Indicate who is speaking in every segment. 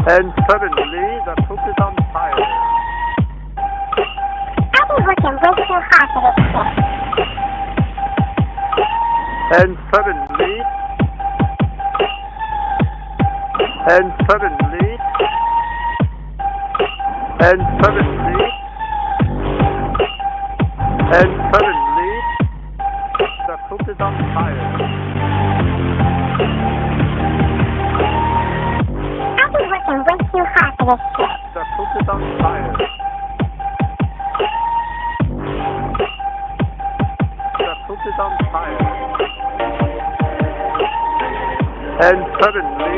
Speaker 1: And suddenly, the cook is on fire.
Speaker 2: I've been working way too hard for this shit.
Speaker 1: And suddenly, and suddenly, and suddenly, and suddenly, the cook is on fire.
Speaker 2: I've been working way too hard for this shit.
Speaker 1: The cook is on fire. The cook is on fire. And suddenly,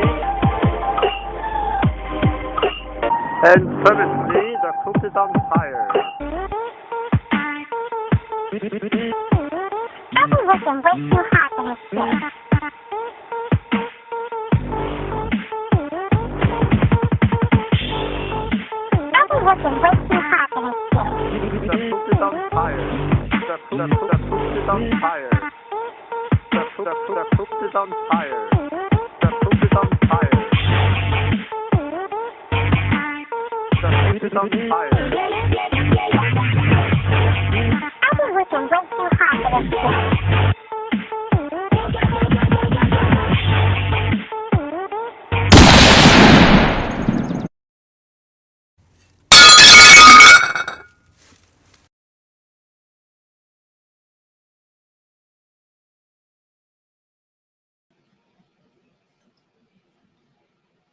Speaker 1: the cook is on fire.
Speaker 2: I've been working way too hard for this shit. I've been working way too hard for this shit.
Speaker 1: The cook is on fire. The cook is on fire. The cook is on fire. The cook is on fire. The cook is on fire.
Speaker 2: I've been working way too hard for this shit.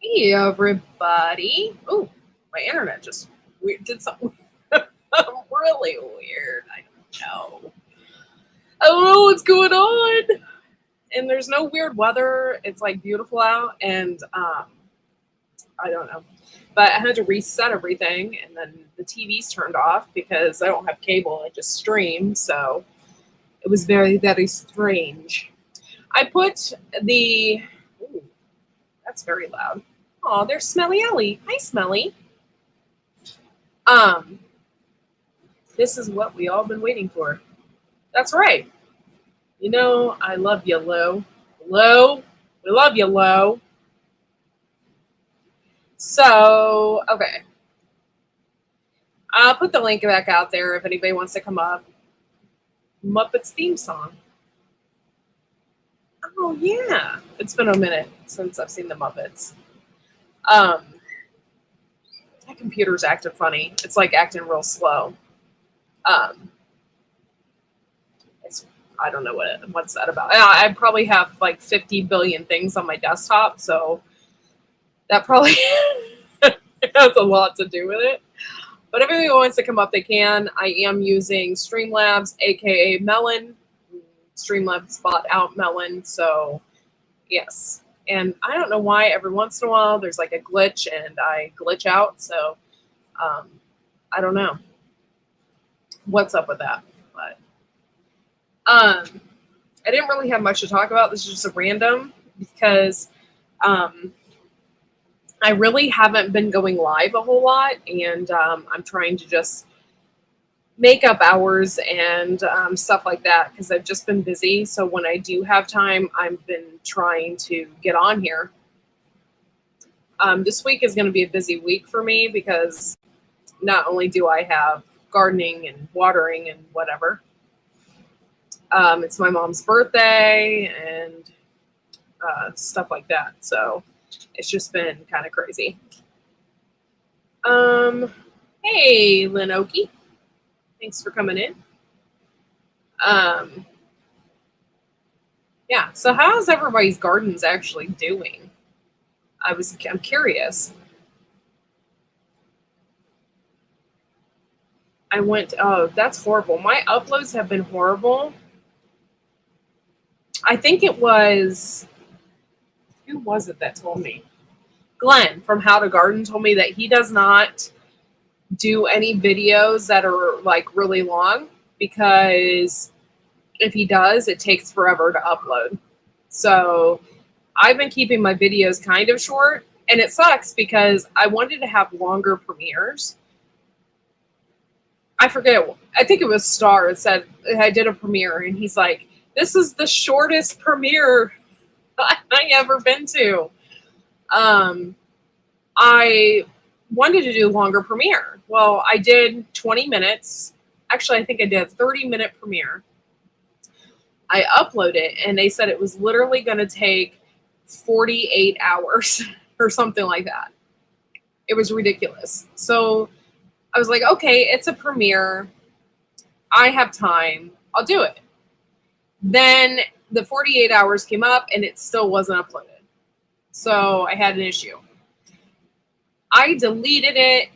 Speaker 3: Hey everybody. Oh, my internet just did something really weird. I don't know what's going on. And there's no weird weather. It's like beautiful out, and I don't know. But I had to reset everything, and then the TV's turned off because I don't have cable. I just stream, so it was very, very strange. I put the... Ooh, that's very loud. Oh, there's Smelly Ellie. Hi, Smelly. This is what we all been waiting for. That's right. You know, I love you, Lo. Lo, we love you, Lo. So, okay. I'll put the link back out there if anybody wants to come up. Muppets theme song. Oh, yeah. It's been a minute since I've seen the Muppets. My computer's acting funny. It's like acting real slow. I don't know what's that about. I probably have like 50 billion things on my desktop, so that probably has a lot to do with it. But if anyone wants to come up, they can. I am using Streamlabs, aka Melon. Streamlabs bought out Melon, so yes. And I don't know why every once in a while there's like a glitch and I glitch out, so I don't know what's up with that. But I didn't really have much to talk about. This is just a random because I really haven't been going live a whole lot, and I'm trying to just make up hours and stuff like that because I've just been busy. So when I do have time, I've been trying to get on here. This week is going to be a busy week for me because not only do I have gardening and watering and whatever, it's my mom's birthday and stuff like that. So it's just been kind of crazy. Hey, Linoki. Thanks for coming in. Yeah, so how's everybody's gardens actually doing? I'm curious. Oh, that's horrible. My uploads have been horrible. I think it was, who was it that told me? Glenn from How to Garden told me that he does not do any videos that are like really long because if he does, it takes forever to upload. So I've been keeping my videos kind of short, and it sucks because I wanted to have longer premieres. I forget, I think it was Star that said I did a premiere, and he's like, this is the shortest premiere I ever been to. I wanted to do longer premiere. Well, I did 20 minutes. Actually, I think I did a 30-minute premiere. I uploaded it, and they said it was literally going to take 48 hours or something like that. It was ridiculous. So I was like, okay, it's a premiere. I have time. I'll do it. Then the 48 hours came up, and it still wasn't uploaded. So I had an issue. I deleted it.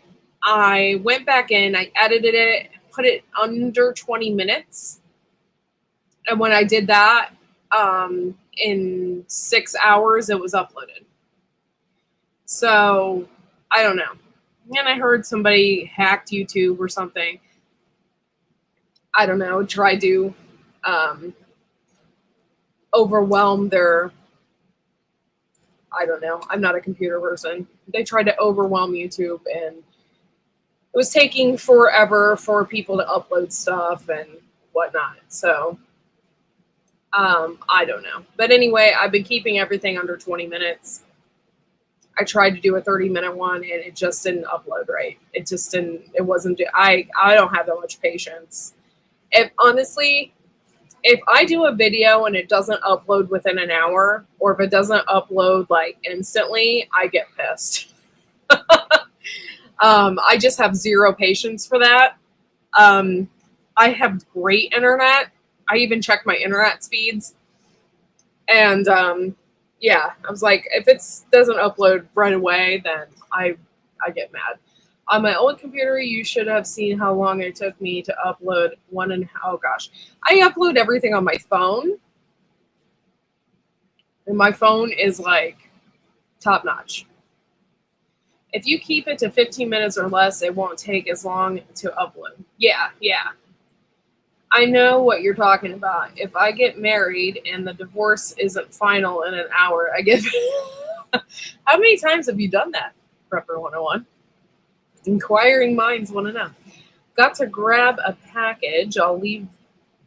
Speaker 3: I went back in. I edited it, put it under 20 minutes. And when I did that, in 6 hours, it was uploaded. So I don't know. And I heard somebody hacked YouTube or something. I don't know. Try to overwhelm their. I don't know. I'm not a computer person. They tried to overwhelm YouTube, and it was taking forever for people to upload stuff and whatnot. So I don't know. But anyway, I've been keeping everything under 20 minutes. I tried to do a 30-minute one, and it just didn't upload right. It just didn't. It wasn't. I don't have that much patience. Honestly, if I do a video and it doesn't upload within an hour, or if it doesn't upload like instantly, I get pissed. I just have zero patience for that. I have great internet. I even check my internet speeds. And yeah, I was like, if it doesn't upload right away, then I get mad. On my old computer, you should have seen how long it took me to upload oh gosh. I upload everything on my phone. And my phone is like top notch. If you keep it to 15 minutes or less, it won't take as long to upload. Yeah. I know what you're talking about. If I get married and the divorce isn't final in an hour, I get. How many times have you done that, Prepper 101? Inquiring minds want to know. Got to grab a package. I'll leave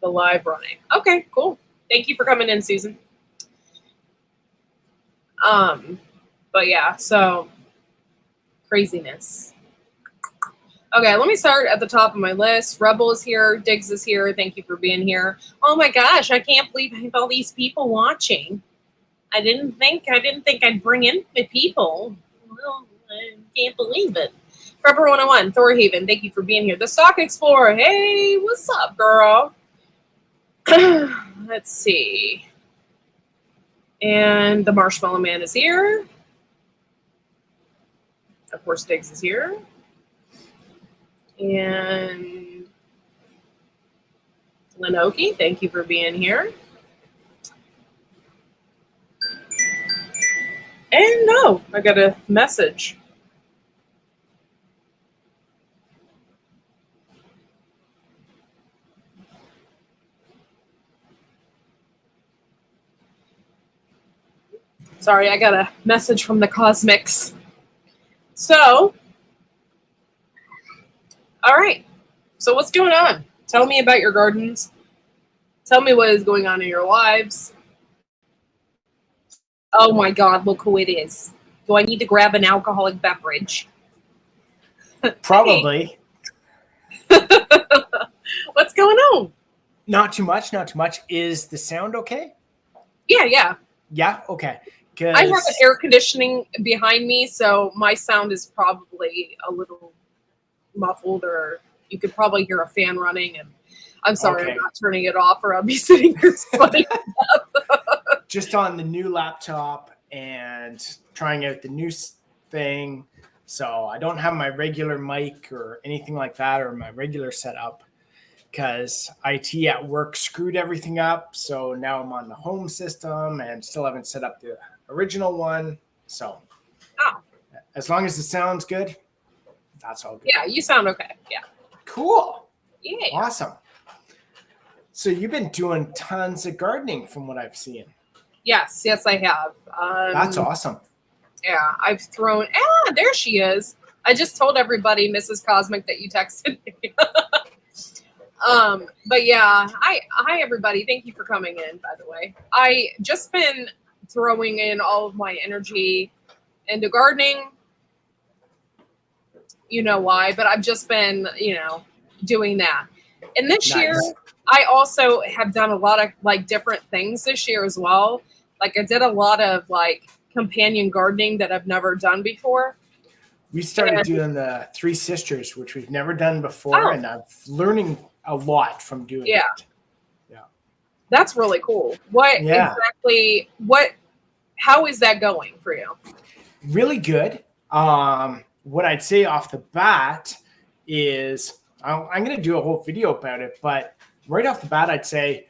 Speaker 3: the live running. Okay, cool. Thank you for coming in, Susan. But yeah, so craziness. Okay, let me start at the top of my list. Rebel is here. Diggs is here. Thank you for being here. Oh my gosh, I can't believe I have all these people watching. I didn't think I'd bring in the people. Well, I can't believe it. Prepper 101, Thorhaven, thank you for being here. The Stock Explorer, hey, what's up, girl? Let's see. And the Marshmallow Man is here. Of course, Diggs is here. And Lenoki, thank you for being here. And no, I got a message. Sorry, I got a message from the Cosmics. So, all right. So what's going on? Tell me about your gardens. Tell me what is going on in your lives. Oh my God, look who it is. Do I need to grab an alcoholic beverage?
Speaker 4: Probably.
Speaker 3: What's going on?
Speaker 4: Not too much. Is the sound okay?
Speaker 3: Yeah.
Speaker 4: Yeah, okay.
Speaker 3: I have an air conditioning behind me, so my sound is probably a little muffled, or you could probably hear a fan running. And I'm sorry,
Speaker 4: Okay.
Speaker 3: I'm not turning it off, or I'll be sitting here sweating.
Speaker 4: Just on the new laptop and trying out the new thing. So I don't have my regular mic or anything like that, or my regular setup, because IT at work screwed everything up. So now I'm on the home system and still haven't set up the original one. So as long as the sound's good, that's all good.
Speaker 3: Yeah, you sound okay. Yeah.
Speaker 4: Cool.
Speaker 3: Yeah.
Speaker 4: Awesome. So you've been doing tons of gardening from what I've seen.
Speaker 3: Yes, I have.
Speaker 4: That's awesome.
Speaker 3: Yeah, I've thrown. There she is. I just told everybody, Mrs. Cosmic, that you texted me. But yeah, hi everybody. Thank you for coming in, by the way. I just been throwing in all of my energy into gardening. you know why, but I've just been, doing that. And this year,
Speaker 4: Nice.
Speaker 3: I also have done a lot of like different things this year as well. Like I did a lot of like companion gardening that I've never done before.
Speaker 4: We started
Speaker 3: And,
Speaker 4: doing the Three Sisters, which we've never done before,
Speaker 3: oh,
Speaker 4: and I'm learning a lot from doing
Speaker 3: yeah,
Speaker 4: it.
Speaker 3: that's really cool. What
Speaker 4: Yeah,
Speaker 3: exactly, how is that going for you?
Speaker 4: really good. What I'd say off the bat is I'm going to do a whole video about it, but right off the bat, I'd say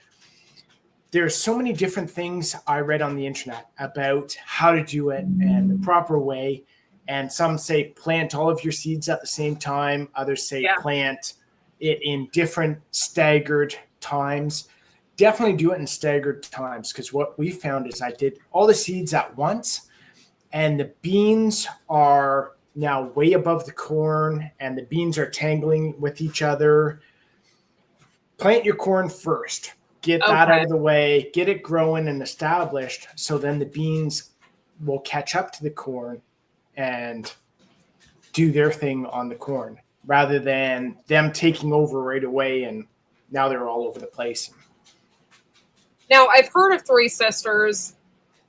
Speaker 4: there's so many different things I read on the internet about how to do it and the proper way. And some say plant all of your seeds at the same time. Others say
Speaker 3: Yeah.
Speaker 4: plant it in different staggered times. Definitely do it in staggered times, because what we found is I did all the seeds at once, and the beans are now way above the corn, and the beans are tangling with each other. Plant your corn first. Get that
Speaker 3: Okay.
Speaker 4: out of the way, get it growing and established, so then the beans will catch up to the corn and do their thing on the corn, rather than them taking over right away and now they're all over the place.
Speaker 3: Now I've heard of Three Sisters,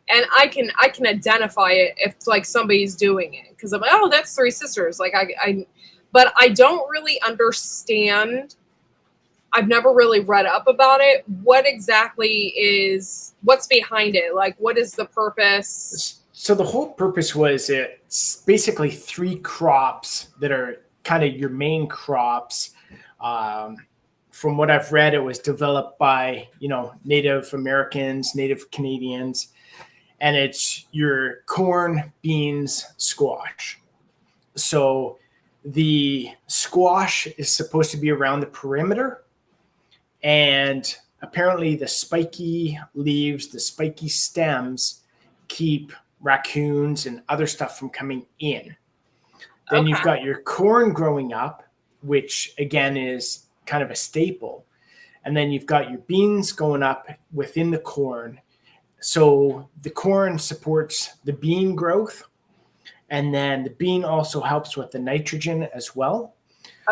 Speaker 3: and I can identify it if like somebody's doing it, because I'm like, oh, that's Three Sisters. Like but I don't really understand. I've never really read up about it. What's behind it? Like, what is the purpose?
Speaker 4: So the whole purpose was it's basically three crops that are kind of your main crops. From what I've read, it was developed by, Native Americans, Native Canadians, and it's your corn, beans, squash. So the squash is supposed to be around the perimeter, and apparently the spiky leaves, the spiky stems keep raccoons and other stuff from coming in. Then you've got your corn growing up, which again is kind of a staple. And then you've got your beans going up within the corn. So the corn supports the bean growth. And then the bean also helps with the nitrogen as well.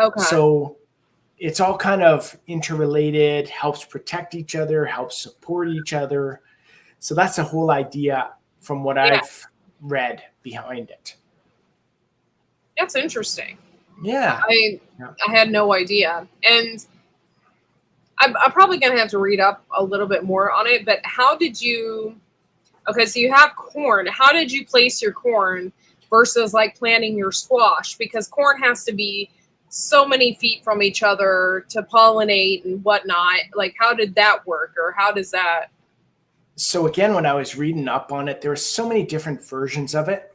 Speaker 3: Okay.
Speaker 4: So it's all kind of interrelated, helps protect each other, helps support each other. So that's the whole idea from what I've read behind it.
Speaker 3: That's interesting.
Speaker 4: Yeah.
Speaker 3: I had no idea. And I'm probably going to have to read up a little bit more on it, but how did you, okay, so you have corn. How did you place your corn versus like planting your squash? Because corn has to be so many feet from each other to pollinate and whatnot. Like, how did that work, or how does that?
Speaker 4: So again, when I was reading up on it, there were so many different versions of it.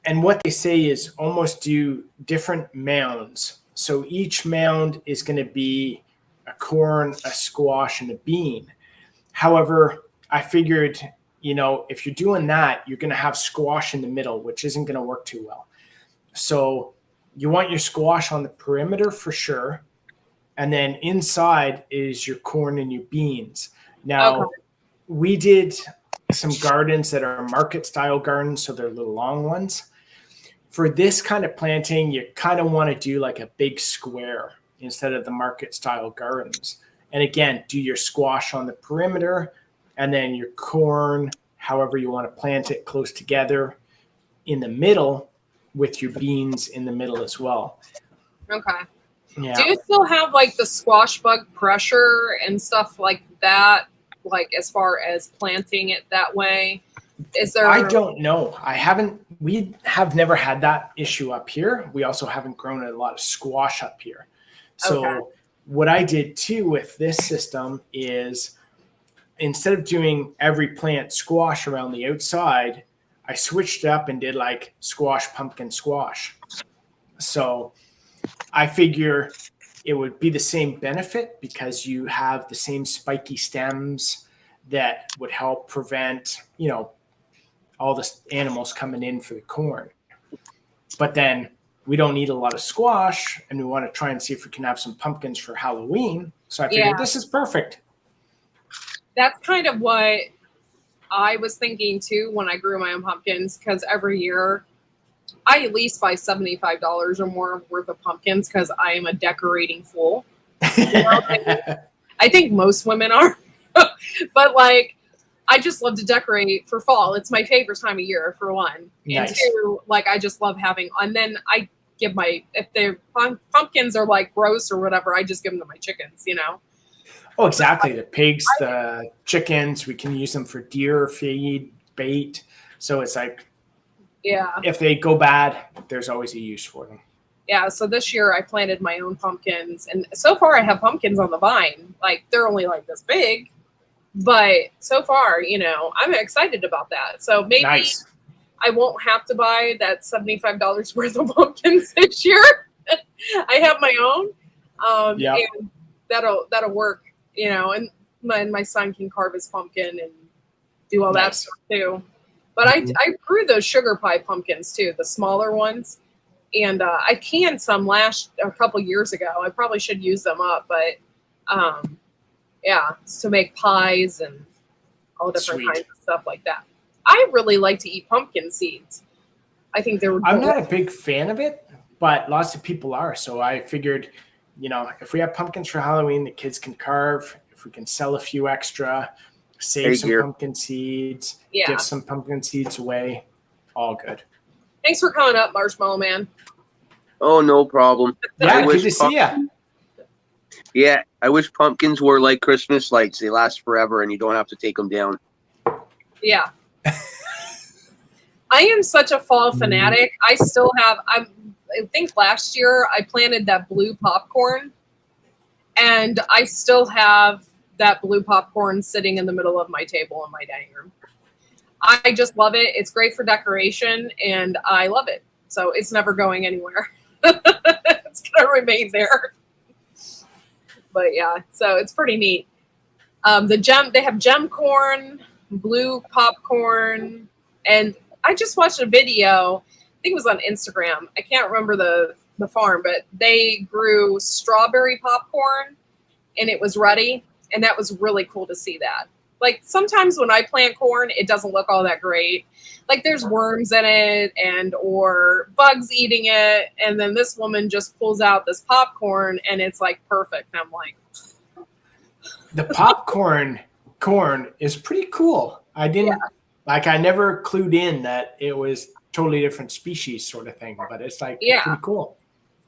Speaker 4: And what they say is almost do different mounds. So each mound is going to be a corn, a squash, and a bean. However, I figured, if you're doing that, you're going to have squash in the middle, which isn't going to work too well. So you want your squash on the perimeter for sure. And then inside is your corn and your beans. Now, we did some gardens that are market style gardens, so they're little long ones. For this kind of planting, you kind of want to do like a big square instead of the market style gardens. And again, do your squash on the perimeter, and then your corn, however you want to plant it, close together in the middle, with your beans in the middle as well.
Speaker 3: Okay.
Speaker 4: Yeah.
Speaker 3: Do you still have like the squash bug pressure and stuff like that? Like as far as planting it that way? Is there?
Speaker 4: I don't know. We have never had that issue up here. We also haven't grown a lot of squash up here. So what I did too with this system is, instead of doing every plant squash around the outside, I switched up and did like squash, pumpkin, squash. So I figure it would be the same benefit, because you have the same spiky stems that would help prevent, all the animals coming in for the corn. But then we don't need a lot of squash, and we want to try and see if we can have some pumpkins for Halloween. So I figured this is perfect.
Speaker 3: That's kind of what I was thinking too when I grew my own pumpkins, because every year I at least buy $75 or more worth of pumpkins because I am a decorating fool. I think most women are, but like, I just love to decorate for fall. It's my favorite time of year, for one.
Speaker 4: Nice.
Speaker 3: And two, like, I just love having, and then I give if the pumpkins are like gross or whatever, I just give them to my chickens, you know?
Speaker 4: Oh, exactly. The pigs, the chickens, we can use them for deer feed, bait. So it's like,
Speaker 3: Yeah.
Speaker 4: if they go bad, there's always a use for them.
Speaker 3: Yeah. So this year I planted my own pumpkins, and so far I have pumpkins on the vine. Like, they're only like this big, but so far, you know, I'm excited about that. So maybe
Speaker 4: Nice.
Speaker 3: I won't have to buy that $75 worth of pumpkins this year. I have my own. And that'll work, you know, and my son can carve his pumpkin and do all that stuff too. But I grew those sugar pie pumpkins too, the smaller ones. And I canned some a couple years ago. I probably should use them up, but yeah, to make pies and all different kinds of stuff like that. I really like to eat pumpkin seeds. I think they're.
Speaker 4: I'm not a big fan of it, but lots of people are. So I figured, you know, if we have pumpkins for Halloween, the kids can carve. If we can sell a few extra, save some pumpkin seeds, give some pumpkin seeds away, all good.
Speaker 3: Thanks for coming up, Marshmallow Man.
Speaker 5: Oh, no problem.
Speaker 4: Yeah, good to see you.
Speaker 5: Yeah, I wish pumpkins were like Christmas lights. They last forever, and you don't have to take them down.
Speaker 3: Yeah. I am such a fall fanatic. I still have, I think last year I planted that blue popcorn, and I still have that blue popcorn sitting in the middle of my table in my dining room. I just love it. It's great for decoration, and I love it. So it's never going anywhere. It's going to remain there. But yeah, so it's pretty neat. They have gem corn, blue popcorn, and I just watched a video. I think it was on Instagram. I can't remember the farm, but they grew strawberry popcorn, and it was ready, and that was really cool to see that. Like, sometimes when I plant corn, it doesn't look all that great. Like, there's worms in it or bugs eating it, and then this woman just pulls out this popcorn, and it's like perfect. And I'm like,
Speaker 4: the popcorn corn is pretty cool. I never clued in that it was totally different species sort of thing, but it's like pretty cool.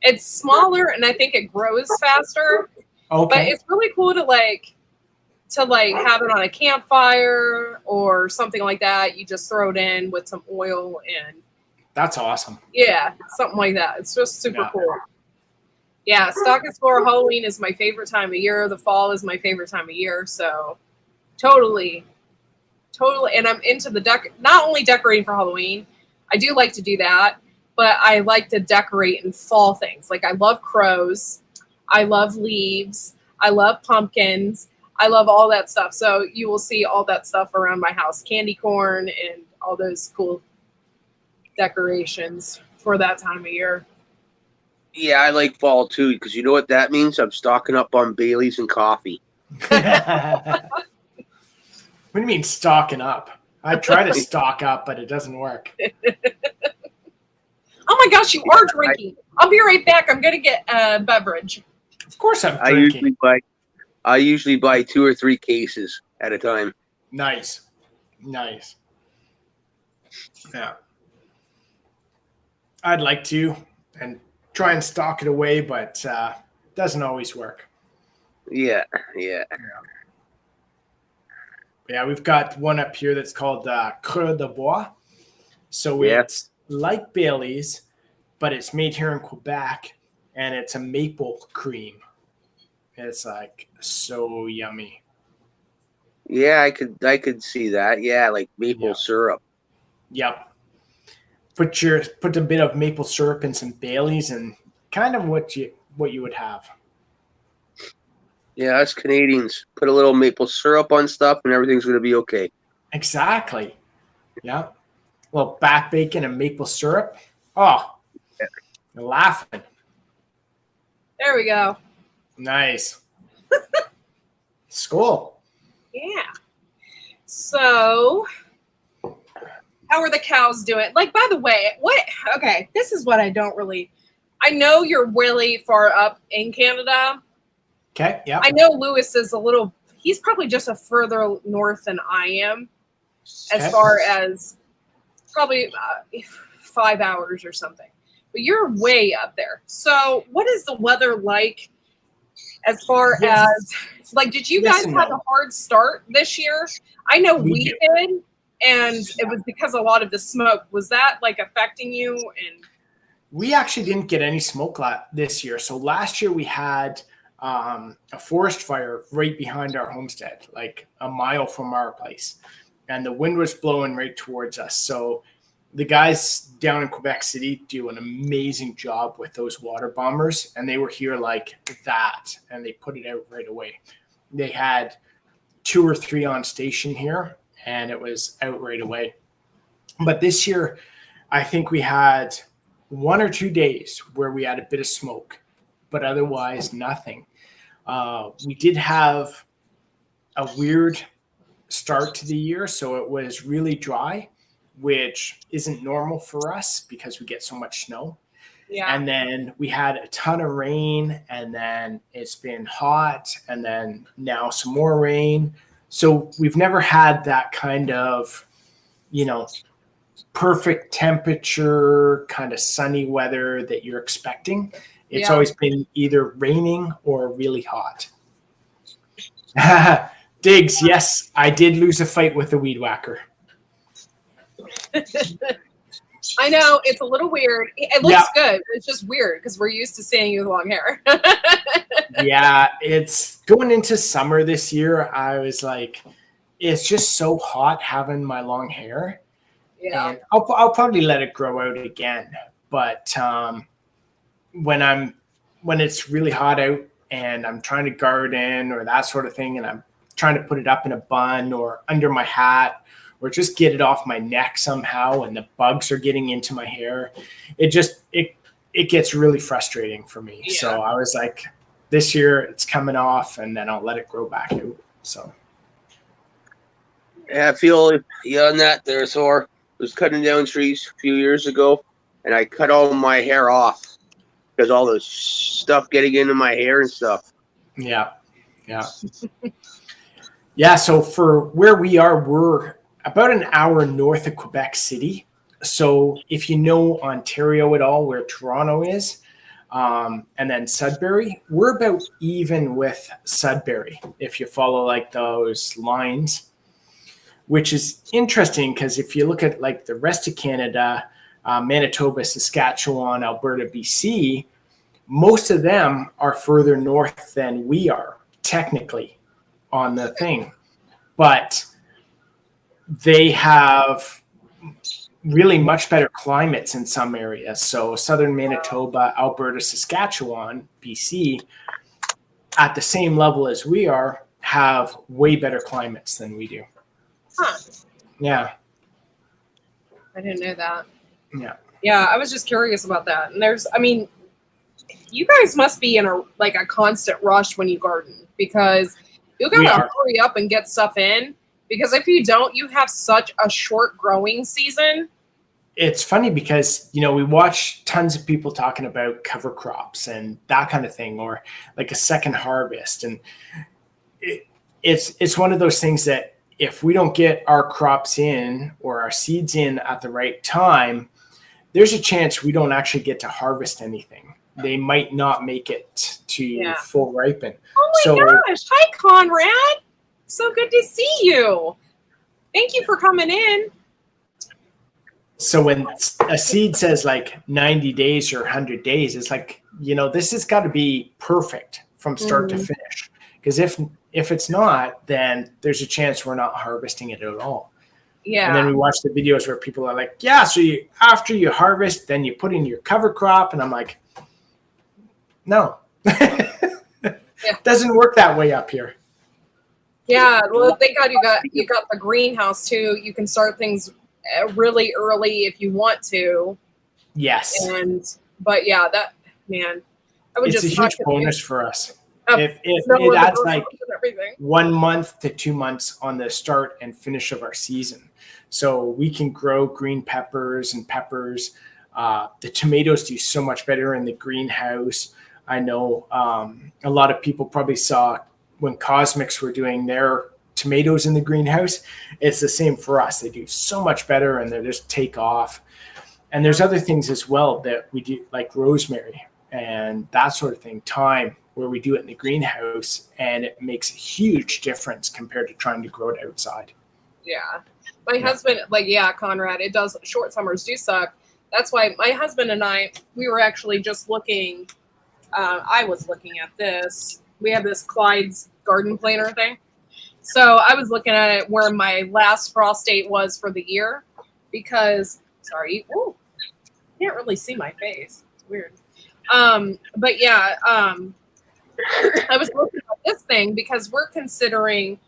Speaker 3: It's smaller, and I think it grows faster.
Speaker 4: Okay.
Speaker 3: But it's really cool to have it on a campfire or something like that. You just throw it in with some oil, and
Speaker 4: that's awesome.
Speaker 3: Yeah, something like that. It's just super cool. Yeah, stocking for Halloween is my favorite time of year. The fall is my favorite time of year. So totally. And I'm into not only decorating for Halloween, I do like to do that, but I like to decorate in fall things. Like, I love crows. I love leaves. I love pumpkins. I love all that stuff. So you will see all that stuff around my house. Candy corn and all those cool decorations for that time of year.
Speaker 5: Yeah, I like fall too, because you know what that means? I'm stocking up on Baileys and coffee.
Speaker 4: What do you mean stocking up? I try to stock up, but it doesn't work.
Speaker 3: Oh my gosh, you are drinking. I'll be right back. I'm going to get a beverage.
Speaker 4: Of course I'm drinking.
Speaker 5: I usually buy 2 or 3 cases at a time.
Speaker 4: Nice. Yeah. I'd like to and try and stock it away, but doesn't always work.
Speaker 5: Yeah.
Speaker 4: Yeah, we've got one up here that's called Creux de Bois. So it's like Bailey's, but it's made here in Quebec, and it's a maple cream. It's like so yummy.
Speaker 5: Yeah, I could see that. Yeah, like maple syrup.
Speaker 4: Yep. Put a bit of maple syrup in some Baileys, and kind of what you would have.
Speaker 5: Yeah, us Canadians put a little maple syrup on stuff, and everything's going to be okay.
Speaker 4: Exactly. Yeah. A little back bacon and maple syrup. Oh, you're laughing.
Speaker 3: There we go.
Speaker 4: Nice. School.
Speaker 3: Yeah. So How are the cows doing? Like, by the way, okay, this is what I know you're really far up in Canada.
Speaker 4: Okay. Yeah.
Speaker 3: I know Lewis is he's probably just a further north than I am, as far as probably 5 hours or something. But you're way up there. So what is the weather like as far as, like, did you guys have a hard start this year? I know we did, and it was because a lot of the smoke. Was that, like, affecting you? And
Speaker 4: we actually didn't get any smoke this year. So last year we had a forest fire right behind our homestead, like a mile from our place. And the wind was blowing right towards us. So the guys down in Quebec City do an amazing job with those water bombers. And they were here like that. And they put it out right away. They had 2 or 3 on station here. And it was out right away. But this year, I think we had 1 or 2 days where we had a bit of smoke. But otherwise, nothing. We did have a weird start to the year. So it was really dry, which isn't normal for us because we get so much snow. Yeah. And then we had a ton of rain, and then it's been hot, and then now some more rain. So we've never had that kind of, perfect temperature, kind of sunny weather that you're expecting. It's always been either raining or really hot. Diggs, yes, I did lose a fight with the weed whacker.
Speaker 3: I know, it's a little weird. It looks good. It's just weird because we're used to seeing you with long hair.
Speaker 4: Yeah, it's going into summer this year. I was like, it's just so hot having my long hair. Yeah, and I'll probably let it grow out again. But when it's really hot out and I'm trying to garden or that sort of thing, and I'm trying to put it up in a bun or under my hat or just get it off my neck somehow, and the bugs are getting into my hair, it gets really frustrating for me. Yeah. So I was like, this year it's coming off, and then I'll let it grow back out. So
Speaker 5: yeah, I feel you on that there, Sor. I was cutting down trees a few years ago, and I cut all my hair off because all the stuff getting into my hair and stuff.
Speaker 4: Yeah. Yeah, so for where we are, we're about an hour north of Quebec City. So if you know Ontario at all, where Toronto is, and then Sudbury, we're about even with Sudbury, if you follow like those lines, which is interesting because if you look at like the rest of Canada, Manitoba, Saskatchewan, Alberta, BC, most of them are further north than we are technically on the thing, but they have really much better climates in some areas. So southern Manitoba, Alberta, Saskatchewan, BC, at the same level as we are, have way better climates than we do.
Speaker 3: Huh.
Speaker 4: Yeah.
Speaker 3: I didn't know that.
Speaker 4: Yeah.
Speaker 3: Yeah, I was just curious about that. And you guys must be in a constant rush when you garden, because you gotta hurry up and get stuff in, because if you don't, you have such a short growing season.
Speaker 4: It's funny because, we watch tons of people talking about cover crops and that kind of thing, or like a second harvest. And it's one of those things that if we don't get our crops in or our seeds in at the right time, there's a chance we don't actually get to harvest anything. They might not make it to full ripen.
Speaker 3: Oh my gosh. Hi, Conrad. So good to see you. Thank you for coming in.
Speaker 4: So when a seed says like 90 days or 100 days, it's like, this has got to be perfect from start to finish. Because if it's not, then there's a chance we're not harvesting it at all. Yeah. And then we watch the videos where people are like, so after you harvest, then you put in your cover crop. And I'm like, no. Doesn't work that way up here.
Speaker 3: Yeah, well, thank God you got the greenhouse too. You can start things really early if you want to.
Speaker 4: Yes.
Speaker 3: But yeah, that, man, I would
Speaker 4: it's
Speaker 3: just.
Speaker 4: It's a huge bonus for us.
Speaker 3: That's like everything.
Speaker 4: 1 month to 2 months on the start and finish of our season. So we can grow green peppers and peppers. The tomatoes do so much better in the greenhouse. I know a lot of people probably saw when Cosmics were doing their tomatoes in the greenhouse. It's the same for us. They do so much better and they just take off. And there's other things as well that we do, like rosemary and that sort of thing, thyme, where we do it in the greenhouse, and it makes a huge difference compared to trying to grow it outside.
Speaker 3: Yeah. My husband, Conrad, it does. Short summers do suck. That's why my husband and I, we were actually just looking. I was looking at this. We have this Clyde's garden planner thing. So I was looking at it where my last frost date was for the year because, ooh, you can't really see my face. It's weird. But yeah, I was looking at this thing because we're considering,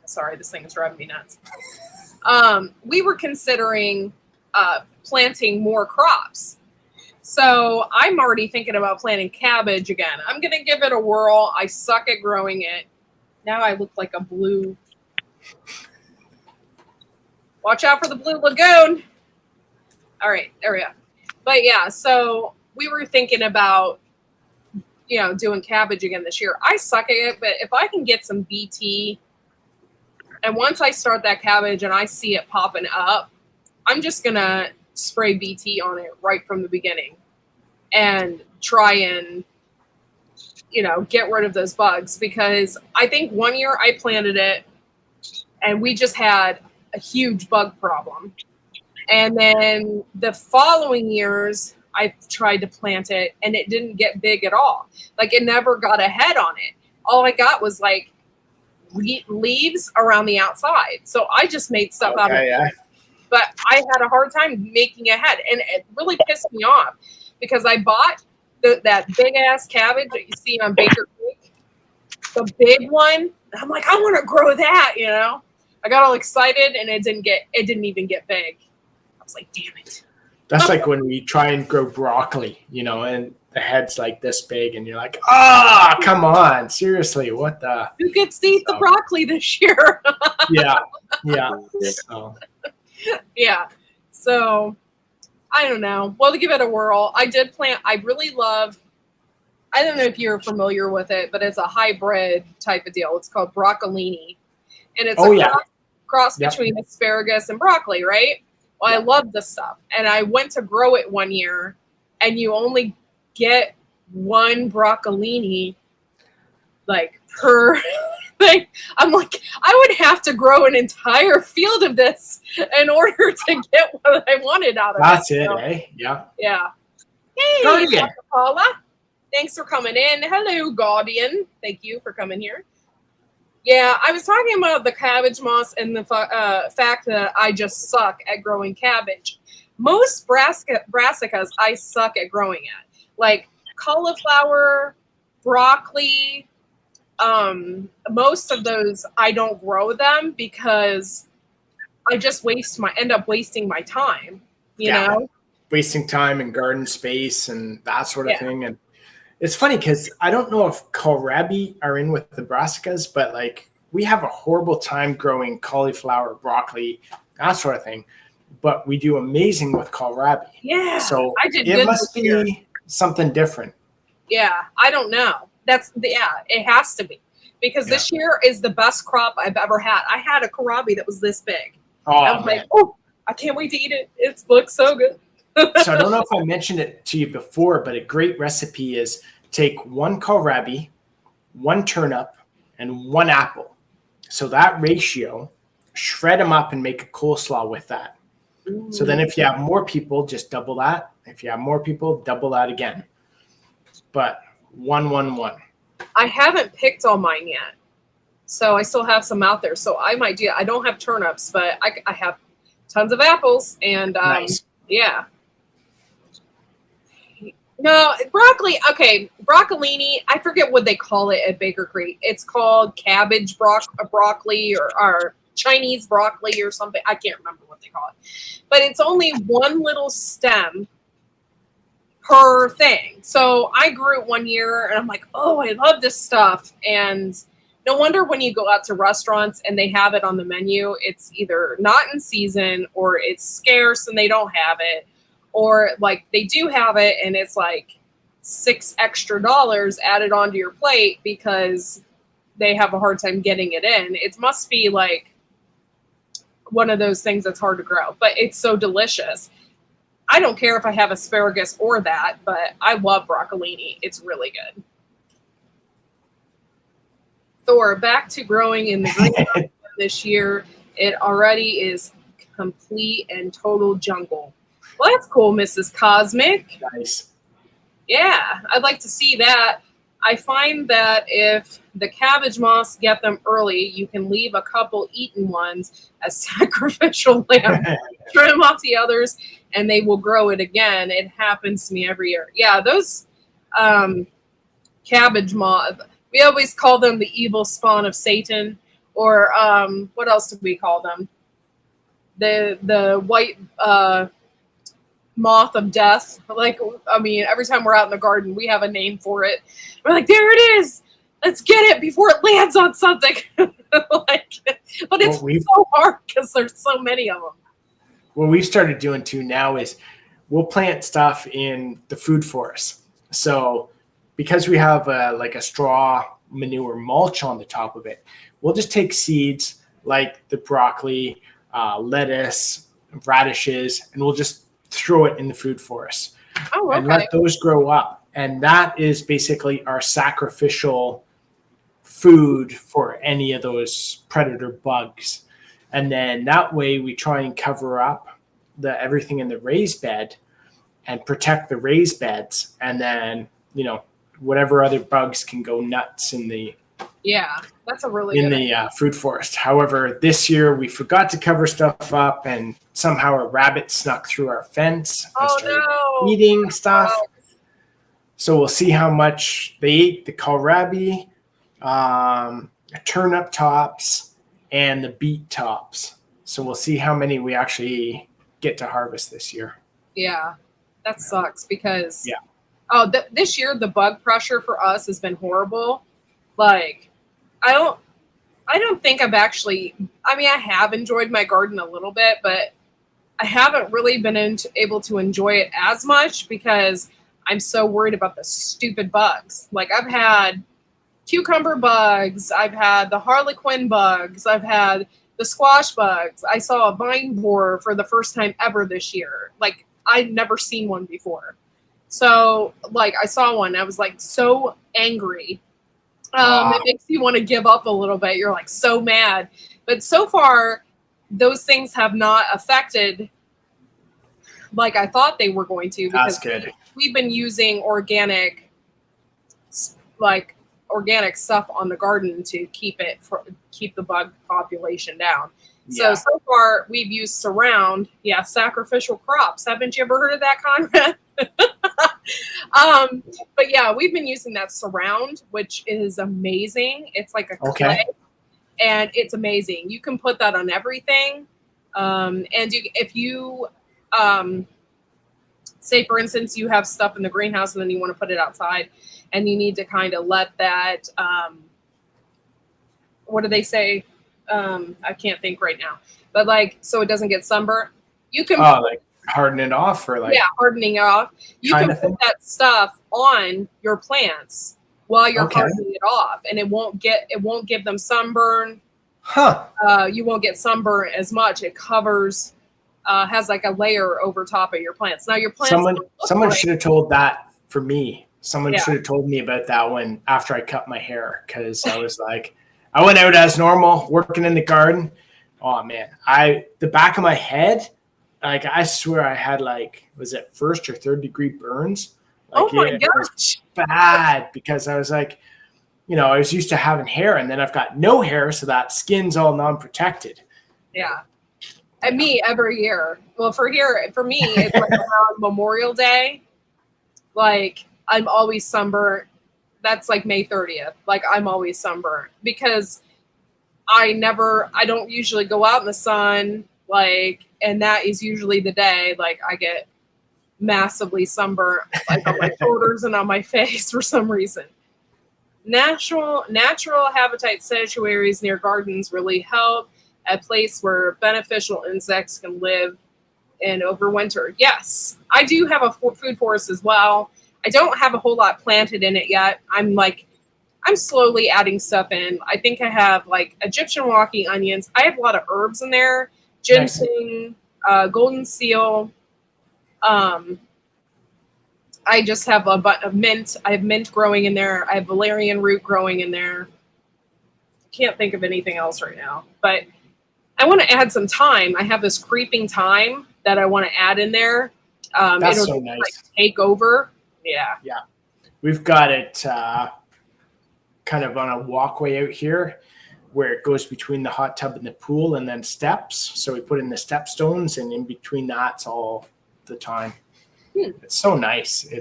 Speaker 3: sorry, this thing is driving me nuts. We were considering planting more crops. So I'm already thinking about planting cabbage again. I'm going to give it a whirl. I suck at growing it. Now I look like a blue. Watch out for the blue lagoon. All right, there we go. But yeah, so we were thinking about, doing cabbage again this year. I suck at it, but if I can get some BT, and once I start that cabbage and I see it popping up, I'm just going to spray BT on it right from the beginning and try and, get rid of those bugs, because I think one year I planted it and we just had a huge bug problem. And then the following years I tried to plant it and it didn't get big at all. Like it never got a head on it. All I got was like leaves around the outside. So I just made stuff out of it. But I had a hard time making a head, and it really pissed me off because I bought that big ass cabbage that you see on Baker Creek, the big one. And I'm like, I want to grow that, I got all excited and it didn't even get big. I was like, damn it.
Speaker 4: That's like when we try and grow broccoli, and the head's like this big and you're like, come on, seriously, what the?
Speaker 3: Who gets to eat the broccoli this year?
Speaker 4: Yeah. So.
Speaker 3: Yeah. So I don't know. Well, to give it a whirl, I did plant. I really love, I don't know if you're familiar with it, but it's a hybrid type of deal. It's called broccolini. And it's cross between asparagus and broccoli, right? Well, I love this stuff. And I went to grow it one year, and you only get one broccolini like per thing. I'm like, I would have to grow an entire field of this in order to get what I wanted out of it.
Speaker 4: That's it, eh? Yeah.
Speaker 3: Yeah. Hey, Dr. Paula. Thanks for coming in. Hello, Guardian. Thank you for coming here. Yeah, I was talking about the cabbage moss and the fact that I just suck at growing cabbage. Most brassicas I suck at growing at. Like cauliflower, broccoli, most of those I don't grow them because I just end up wasting my time, you know?
Speaker 4: Wasting time and garden space and that sort of thing. And it's funny because I don't know if kohlrabi are in with the brassicas, but like we have a horrible time growing cauliflower, broccoli, that sort of thing. But we do amazing with kohlrabi.
Speaker 3: Yeah.
Speaker 4: So
Speaker 3: I did
Speaker 4: it must be something different.
Speaker 3: Yeah, I don't know. It has to be. Because this year is the best crop I've ever had. I had a kohlrabi that was this big. I was like, I can't wait to eat it. It looks so good.
Speaker 4: So I don't know if I mentioned it to you before, but a great recipe is take one kohlrabi, one turnip, and one apple. So that ratio, shred them up and make a coleslaw with that. Ooh. So then if you have more people, just double that. If you have more people, double that again. But 1, 1, 1.
Speaker 3: I haven't picked all mine yet. So I still have some out there. So I might do I don't have turnips, but I have tons of apples. And
Speaker 4: nice.
Speaker 3: Yeah. No, broccoli. Okay, broccolini. I forget what they call it at Baker Creek. It's called cabbage broccoli or Chinese broccoli or something. I can't remember what they call it. But it's only one little stem per thing. So I grew it one year and I'm like, oh, I love this stuff. And no wonder when you go out to restaurants and they have it on the menu, it's either not in season or it's scarce and they don't have it. Or like they do have it and it's like $6 extra added onto your plate because they have a hard time getting it in. It must be like one of those things that's hard to grow, but it's so delicious. I don't care if I have asparagus or that, but I love broccolini. It's really good. Thor, back to growing in the greenhouse this year. It already is complete and total jungle. Well, that's cool, Mrs. Cosmic.
Speaker 4: Nice.
Speaker 3: Yeah, I'd like to see that. I find that if the cabbage moths get them early, you can leave a couple eaten ones as sacrificial lamb. Trim off the others, and they will grow it again. It happens to me every year. Yeah, those cabbage moths, we always call them the evil spawn of Satan, or what else do we call them? The white moth of death. Like, I mean, every time we're out in the garden, we have a name for it. We're like, there it is. Let's get it before it lands on something. Like, but it's so hard because there's so many of them.
Speaker 4: What we've started doing too now is we'll plant stuff in the food forest. So because we have like a straw manure mulch on the top of it, we'll just take seeds like the broccoli, lettuce, radishes, and we'll just throw it in the food forest.
Speaker 3: Oh, okay.
Speaker 4: And let those grow up. And that is basically our sacrificial food for any of those predator bugs. And then that way we try and cover up everything in the raised bed and protect the raised beds. And then, you know, whatever other bugs can go nuts in the
Speaker 3: that's a really good
Speaker 4: the food forest. However, this year we forgot to cover stuff up, and somehow a rabbit snuck through our fence and started eating stuff. So we'll see how much they ate: the kohlrabi, turnip tops, and the beet tops. So we'll see how many we actually get to harvest this year.
Speaker 3: Yeah, that sucks because this year the bug pressure for us has been horrible. Like, I don't think I've actually, I mean, I have enjoyed my garden a little bit, but I haven't really been able to enjoy it as much because I'm so worried about the stupid bugs. Like, I've had cucumber bugs, I've had the harlequin bugs, I've had the squash bugs. I saw a vine borer for the first time ever this year. Like, I'd never seen one before. So, like, I saw one. I was, like, so angry. It makes you want to give up a little bit. You're, like, so mad. But so far, those things have not affected like I thought they were going to. Because
Speaker 4: that's good.
Speaker 3: We've been using organic stuff on the garden to keep the bug population down. So far we've used Surround. Yeah, sacrificial crops. Haven't you ever heard of that, Conrad? But yeah, we've been using that Surround, which is amazing. It's like a clay, and it's amazing. You can put that on everything. And if you say, for instance, you have stuff in the greenhouse and then you want to put it outside, and you need to kind of let that, what do they say? I can't think right now, but like, so it doesn't get sunburnt. You can
Speaker 4: like harden it off, or like
Speaker 3: hardening it off. You can put that stuff on your plants while you're hardening it off, and it won't give them sunburn. You won't get sunburn as much. It covers, has like a layer over top of your plants. Now your plants.
Speaker 4: Someone should have told that for me. Someone should have told me about that one after I cut my hair, because I was like, I went out as normal, working in the garden. Oh man, the back of my head, like, I swear I had, like, was it 1st or 3rd degree burns? Like,
Speaker 3: oh my gosh,
Speaker 4: it was bad, because I was like, you know, I was used to having hair, and then I've got no hair, so that skin's all non-protected.
Speaker 3: Yeah. And me every year. Well, for me, it's like around Memorial Day. Like, I'm always sunburnt. That's like May 30th. Like, I'm always sunburnt because I don't usually go out in the sun. Like, and that is usually the day, like, I get massively sunburnt, like on my shoulders and on my face for some reason. Natural habitat sanctuaries near gardens really help. A place where beneficial insects can live and overwinter. Yes, I do have a food forest as well. I don't have a whole lot planted in it yet. I'm slowly adding stuff in. I think I have like Egyptian walking onions. I have a lot of herbs in there. Ginseng, golden seal. I just have a mint. I have mint growing in there. I have valerian root growing in there. Can't think of anything else right now. But I want to add some thyme. I have this creeping thyme that I want to add in there.
Speaker 4: That's
Speaker 3: it'll
Speaker 4: so nice.
Speaker 3: like take over. Yeah.
Speaker 4: Yeah. We've got it kind of on a walkway out here where it goes between the hot tub and the pool and then steps. So we put in the step stones, and in between that's all the time. It's so nice.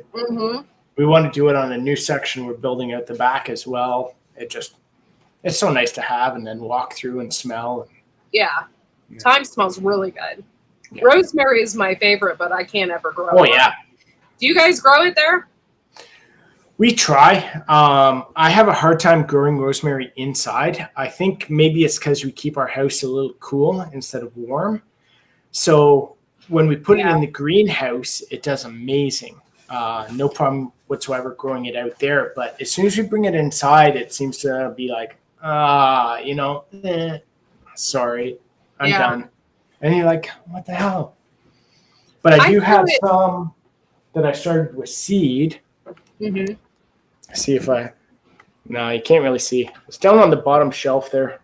Speaker 4: We want to do it on a new section we're building out the back as well. It's so nice to have and then walk through and smell.
Speaker 3: Yeah. Thyme smells really good. Yeah. Rosemary is my favorite, but I can't ever grow it.
Speaker 4: Oh, yeah.
Speaker 3: Do you guys grow it there?
Speaker 4: We try. I have a hard time growing rosemary inside. I think maybe it's because we keep our house a little cool instead of warm. So when we put it in the greenhouse, it does amazing. No problem whatsoever growing it out there. But as soon as we bring it inside, it seems to be like, sorry, I'm done. And you're like, what the hell? But I do have some that I started with seed. Mm-hmm. See if no, you can't really see. It's down on the bottom shelf there.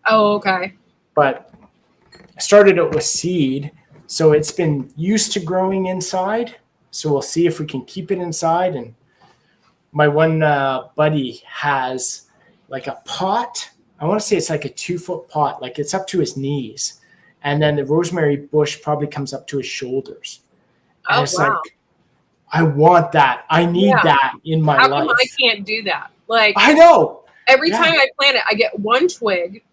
Speaker 3: Oh, okay.
Speaker 4: But I started it with seed. So it's been used to growing inside. So we'll see if we can keep it inside. And my one buddy has like a pot. I want to say it's like a 2-foot pot. Like it's up to his knees. And then the rosemary bush probably comes up to his shoulders. And it's like, I want that. I need that in my life.
Speaker 3: How come I can't do that? Like
Speaker 4: I know.
Speaker 3: Every time I plant it, I get one twig.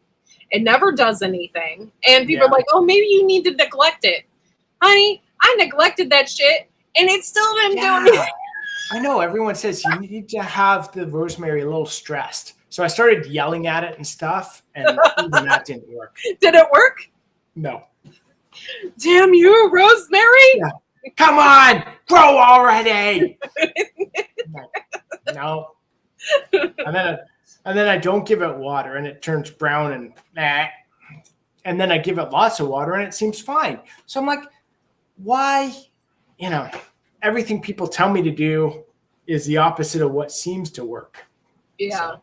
Speaker 3: It never does anything. And people are like, oh, maybe you need to neglect it. Honey, I neglected that shit, and it's still been doing it.
Speaker 4: I know. Everyone says you need to have the rosemary a little stressed. So I started yelling at it and stuff, and even that didn't work.
Speaker 3: Did it work?
Speaker 4: No.
Speaker 3: Damn you, rosemary!
Speaker 4: Yeah. Come on, grow already! No. And then I don't give it water, and it turns brown and and then I give it lots of water, and it seems fine. So I'm like, why? Everything people tell me to do is the opposite of what seems to work.
Speaker 3: Yeah.
Speaker 4: So.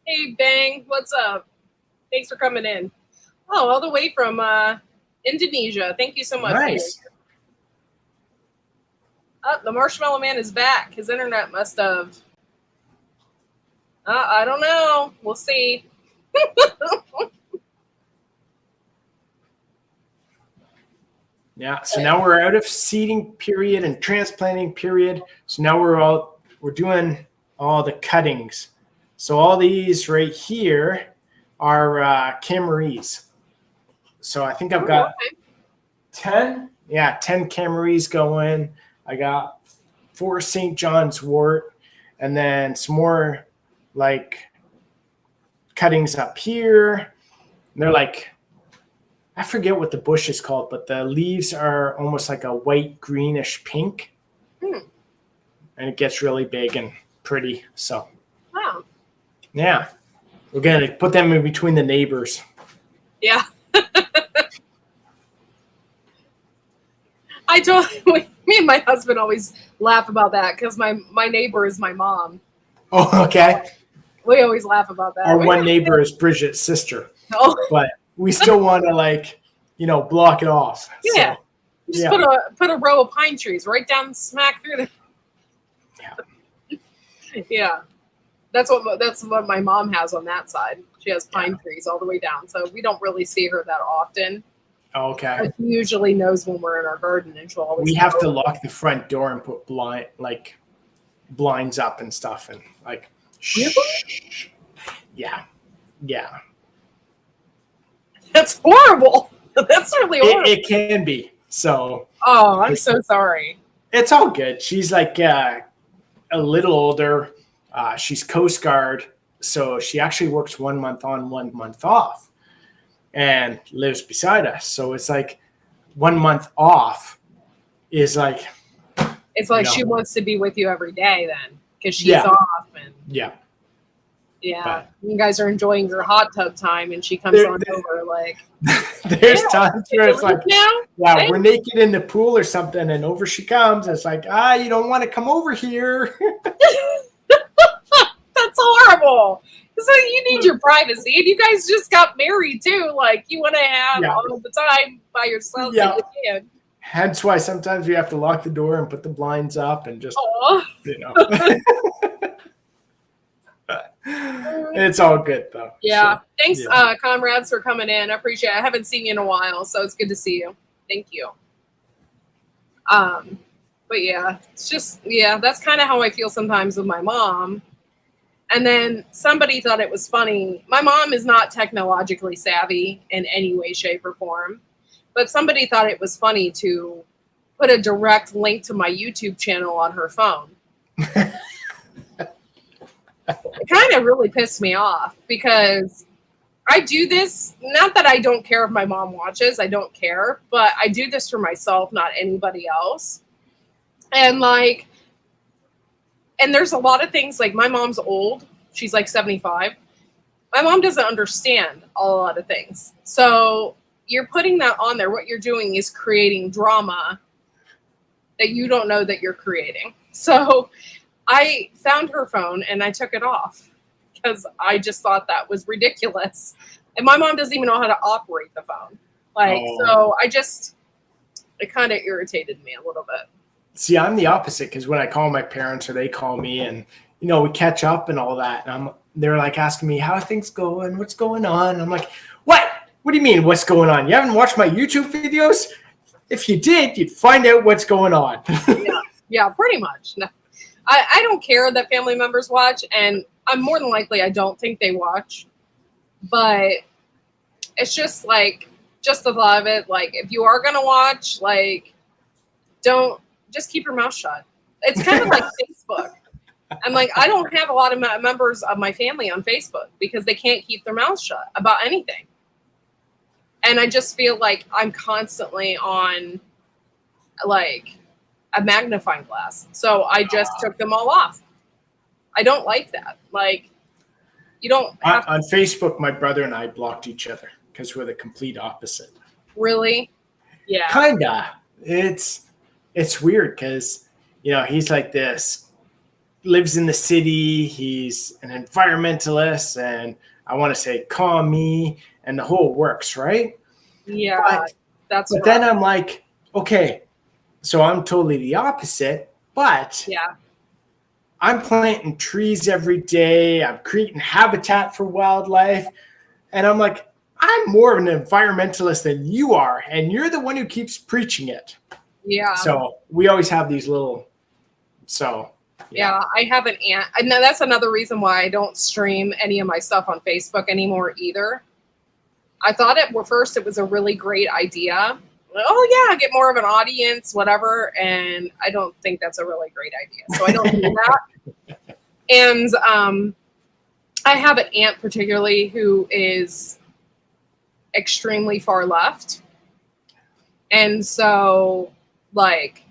Speaker 3: Hey, Bang, what's up? Thanks for coming in. Oh, all the way from Indonesia. Thank you so much.
Speaker 4: Nice.
Speaker 3: Oh, the Marshmallow Man is back. His internet must have. I don't know. We'll see.
Speaker 4: Yeah. So now we're out of seeding period and transplanting period. So now we're doing all the cuttings. So all these right here are Cameries. So I think I've got 10. Yeah, 10 Cameries going. I got 4 St. John's wort, and then some more like cuttings up here. And they're like, I forget what the bush is called, but the leaves are almost like a white greenish pink. And it gets really big and pretty. So
Speaker 3: wow.
Speaker 4: Yeah. We're going to put them in between the neighbors.
Speaker 3: Yeah. Me and my husband always laugh about that because my neighbor is my mom.
Speaker 4: Oh, okay.
Speaker 3: We always laugh about that.
Speaker 4: Our one neighbor is Bridget's sister.
Speaker 3: Oh.
Speaker 4: But we still want to block it off.
Speaker 3: Yeah. So, just put a row of pine trees right down smack through the. Yeah. That's what my mom has on that side. She has pine trees all the way down. So we don't really see her that often.
Speaker 4: Okay.
Speaker 3: But she usually knows when we're in our garden, and she'll always.
Speaker 4: We have to lock the front door and put blinds up and stuff, and like. Shh. Yeah. Yeah.
Speaker 3: That's horrible. That's really horrible.
Speaker 4: It can be. So.
Speaker 3: Oh, I'm so sorry.
Speaker 4: It's all good. She's like a little older. She's Coast Guard, so she actually works 1 month on, 1 month off, and lives beside us. So it's like 1 month off is like.
Speaker 3: It's like
Speaker 4: No.
Speaker 3: she wants to be with you every day then, because she's
Speaker 4: Yeah.
Speaker 3: off and
Speaker 4: Yeah.
Speaker 3: you guys are enjoying your hot tub time, and she comes
Speaker 4: There-
Speaker 3: on over like,
Speaker 4: There's times where it's like,
Speaker 3: now.
Speaker 4: yeah,
Speaker 3: Hey.
Speaker 4: we're naked in the pool or something, and over she comes. It's like, you don't want to come over here.
Speaker 3: That's horrible. So you need your privacy, and you guys just got married too. Like you want to have
Speaker 4: Yeah.
Speaker 3: all the time by yourself
Speaker 4: Yeah.
Speaker 3: so you can.
Speaker 4: Hence why sometimes we have to lock the door and put the blinds up and just,
Speaker 3: Oh,
Speaker 4: you know. It's all good though.
Speaker 3: yeah.
Speaker 4: So,
Speaker 3: Thanks,
Speaker 4: yeah.
Speaker 3: comrades, for coming in. I appreciate it. I haven't seen you in a while, so it's good to see you. Thank you. But yeah, it's just, that's kind of how I feel sometimes with my mom. And then somebody thought it was funny. My mom is not technologically savvy in any way, shape, or form. But somebody thought it was funny to put a direct link to my YouTube channel on her phone. It kind of really pissed me off because I do this, not that I don't care if my mom watches, I don't care, but I do this for myself, not anybody else. And there's a lot of things, like my mom's old, she's like 75. My mom doesn't understand a lot of things. So you're putting that on there. What you're doing is creating drama that you don't know that you're creating. So I found her phone and I took it off because I just thought that was ridiculous. And my mom doesn't even know how to operate the phone. So it kind of irritated me a little bit.
Speaker 4: See, I'm the opposite because when I call my parents or they call me and, you know, we catch up and all that, and they're like asking me, how are things going? What's going on? And I'm like, what? What do you mean, what's going on? You haven't watched my YouTube videos? If you did, you'd find out what's going on.
Speaker 3: Yeah, pretty much. No. I don't care that family members watch, and I'm more than likely I don't think they watch. But it's just like, just the thought of it, like, if you are going to watch, like, just keep your mouth shut. It's kind of like Facebook. I'm like, I don't have a lot of members of my family on Facebook because they can't keep their mouths shut about anything. And I just feel like I'm constantly on, like, a magnifying glass. So I just took them all off. I don't like that. Like, you don't have
Speaker 4: On Facebook, my brother and I blocked each other because we're the complete opposite.
Speaker 3: really. Yeah.
Speaker 4: Kinda. It's weird because, you know, he's like this, lives in the city. He's an environmentalist, and I want to say commie, and the whole works, right?
Speaker 3: Yeah. That's
Speaker 4: But then I'm like, okay, so I'm totally the opposite, but
Speaker 3: yeah.
Speaker 4: I'm planting trees every day. I'm creating habitat for wildlife. And I'm like, I'm more of an environmentalist than you are. And you're the one who keeps preaching it.
Speaker 3: Yeah.
Speaker 4: So we always have these little,
Speaker 3: Yeah, I have an aunt. And that's another reason why I don't stream any of my stuff on Facebook anymore either. I thought first it was a really great idea. Oh yeah, get more of an audience, whatever. And I don't think that's a really great idea. So I don't do that. And I have an aunt particularly who is extremely far left. And so, like,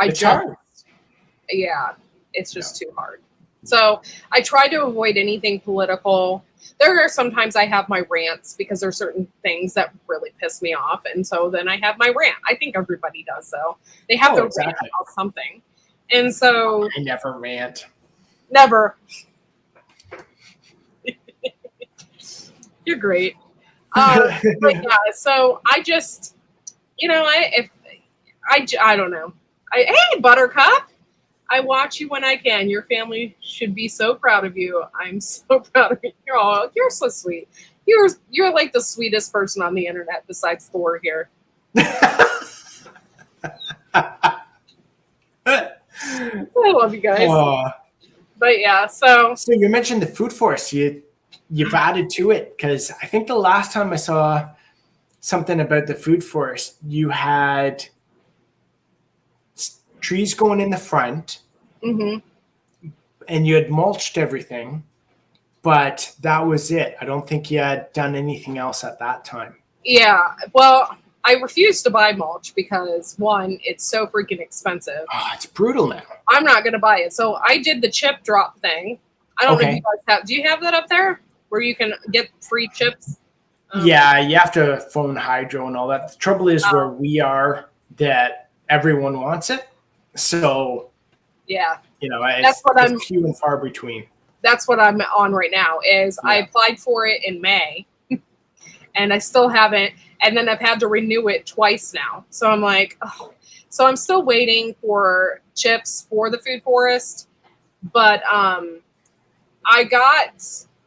Speaker 4: it's hard.
Speaker 3: Yeah, it's just too hard. So I try to avoid anything political. There are sometimes I have my rants because there are certain things that really piss me off. And so then I have my rant. I think everybody does, though. They have to rant about something. And so...
Speaker 4: I never rant.
Speaker 3: Never. You're great. But yeah, so I just, you know, I don't know. Hey, Buttercup. I watch you when I can. Your family should be so proud of you. I'm so proud of you. You're so sweet. You're like the sweetest person on the internet besides Thor here. I love you guys. But yeah, so
Speaker 4: you mentioned the food forest. You've added to it because I think the last time I saw something about the food forest, you had trees going in the front,
Speaker 3: Mm-hmm.
Speaker 4: and you had mulched everything, but that was it. I don't think you had done anything else at that time.
Speaker 3: Yeah. Well, I refuse to buy mulch because one, it's so freaking expensive.
Speaker 4: Oh, it's brutal now.
Speaker 3: I'm not going to buy it. So I did the chip drop thing. I don't know if you guys have. Do you have that up there where you can get free chips?
Speaker 4: Yeah, you have to phone hydro and all that. The trouble is where we are that everyone wants it. So,
Speaker 3: Yeah.
Speaker 4: It's few and far between.
Speaker 3: That's what I'm on right now is I applied for it in May and I still haven't. And then I've had to renew it twice now. So I'm like, oh. So I'm still waiting for chips for the food forest. But I got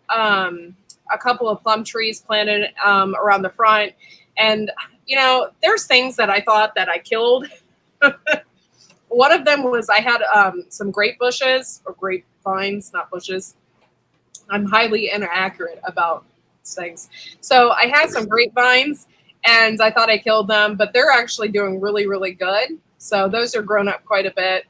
Speaker 3: a couple of plum trees planted around the front. And, there's things that I thought that I killed. One of them was I had some grape bushes or grapevines, not bushes. I'm highly inaccurate about things. So I had some grapevines and I thought I killed them, but they're actually doing really, really good. So those are grown up quite a bit.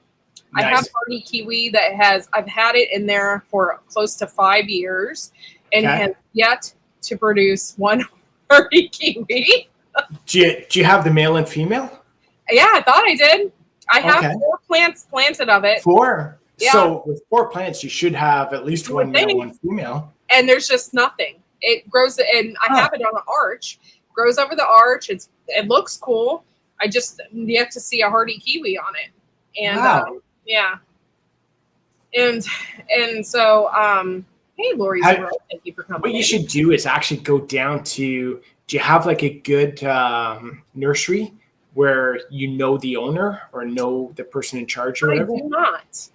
Speaker 3: Nice. I have hardy kiwi that I've had it in there for close to 5 years and has yet to produce one hardy kiwi.
Speaker 4: Do you have the male and female?
Speaker 3: Yeah, I thought I did. I have 4 plants planted of it.
Speaker 4: 4?
Speaker 3: Yeah.
Speaker 4: So with 4 plants, you should have at least one male, one female.
Speaker 3: And there's just nothing. It grows, and I have it on an arch. Grows over the arch. It looks cool. I just yet to see a hardy kiwi on it. And
Speaker 4: wow.
Speaker 3: Yeah. And so, hey, Lori's World, thank you for coming.
Speaker 4: What you should do is actually go down to. Do you have like a good nursery where you know the owner or know the person in charge or whatever?
Speaker 3: I do not.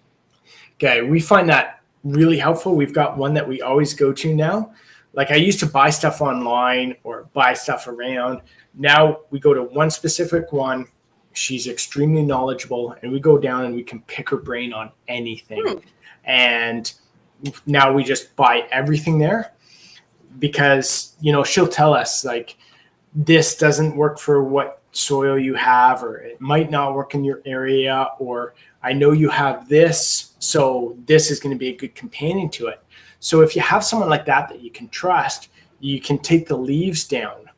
Speaker 4: Okay, we find that really helpful. We've got one that we always go to now. Like I used to buy stuff online or buy stuff around. Now we go to one specific one. She's extremely knowledgeable, and we go down and we can pick her brain on anything. And now we just buy everything there because, she'll tell us like, this doesn't work for what soil you have, or it might not work in your area, or I know you have this, so this is going to be a good companion to it. So if you have someone like that you can trust, you can take the leaves down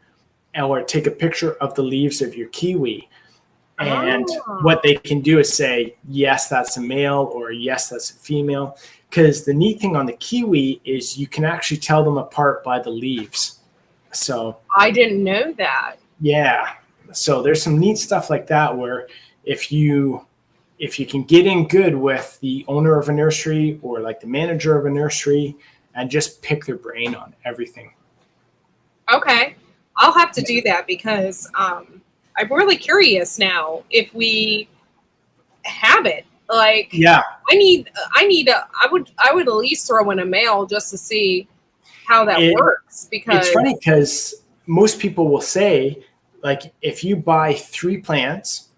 Speaker 4: or take a picture of the leaves of your kiwi. And what they can do is say, yes, that's a male, or yes, that's a female. Because the neat thing on the kiwi is you can actually tell them apart by the leaves. So
Speaker 3: I didn't know that.
Speaker 4: Yeah. So there's some neat stuff like that where if you can get in good with the owner of a nursery or like the manager of a nursery and just pick their brain on everything.
Speaker 3: Okay. I'll have to do that because I'm really curious now if we have it. Like,
Speaker 4: yeah,
Speaker 3: I would at least throw in a male just to see how that works, because
Speaker 4: it's funny because most people will say, like, if you buy 3 plants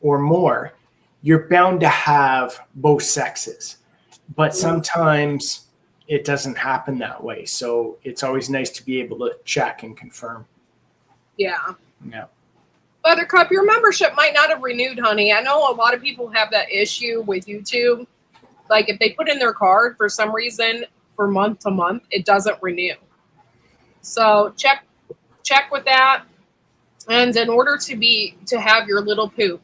Speaker 4: or more, you're bound to have both sexes, but sometimes it doesn't happen that way. So it's always nice to be able to check and confirm.
Speaker 3: Yeah.
Speaker 2: Buttercup, your membership might not have renewed, honey. I know a lot of people have that issue with YouTube. Like if they put in their card for some reason for month to month, it doesn't renew. So check with that. And in order to have your little poop,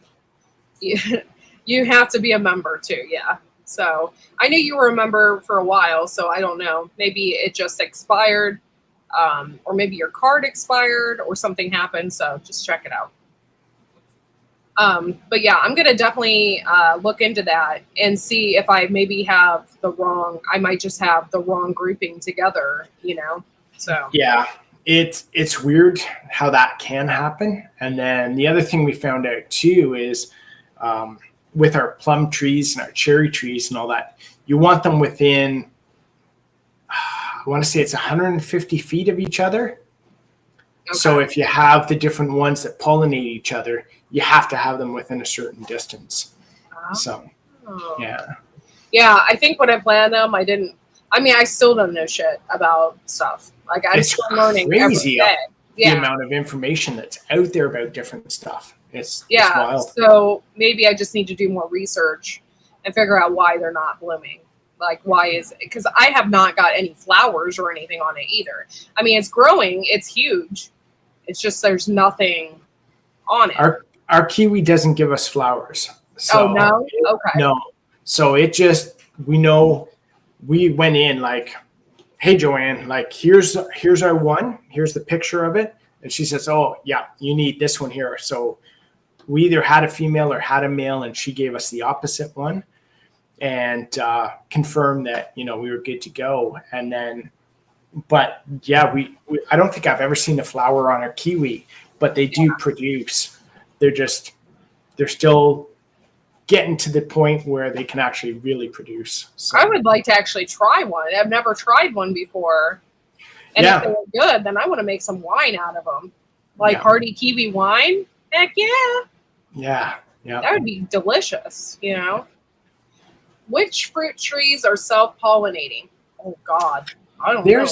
Speaker 2: you have to be a member too. Yeah. So I knew you were a member for a while, so I don't know. Maybe it just expired, or maybe your card expired or something happened. So just check it out. But yeah, I'm going to definitely look into that and see if I maybe have I might just have the wrong grouping together, so.
Speaker 4: Yeah, it's weird how that can happen. And then the other thing we found out too is with our plum trees and our cherry trees and all that, you want them within, I want to say it's 150 feet of each other. Okay. So if you have the different ones that pollinate each other, you have to have them within a certain distance. Oh. So, yeah.
Speaker 3: Yeah, I think when I planned them, I still don't know shit about stuff. Like I'm still learning every day.
Speaker 4: The amount of information that's out there about different stuff. It's
Speaker 2: Yeah.
Speaker 4: wild.
Speaker 2: So maybe I just need to do more research and figure out why they're not blooming. Like, why is it? Because I have not got any flowers or anything on it either. I mean, it's growing. It's huge. It's just there's nothing on it.
Speaker 4: Our kiwi doesn't give us flowers. So
Speaker 2: Oh, no? Okay.
Speaker 4: No. So it just, we know, we went in like, hey, Joanne, like, here's our one. Here's the picture of it. And she says, oh, yeah, you need this one here. So we either had a female or had a male, and she gave us the opposite one and confirmed that, we were good to go. And then, but yeah, we I don't think I've ever seen a flower on our kiwi, but they do produce. They're still getting to the point where they can actually really produce. So
Speaker 2: I would like to actually try one. I've never tried one before. And if they're good, then I want to make some wine out of them. Like hearty kiwi wine. Heck yeah.
Speaker 4: Yeah.
Speaker 2: That would be delicious, Which fruit trees are self-pollinating? Oh, God. I don't know.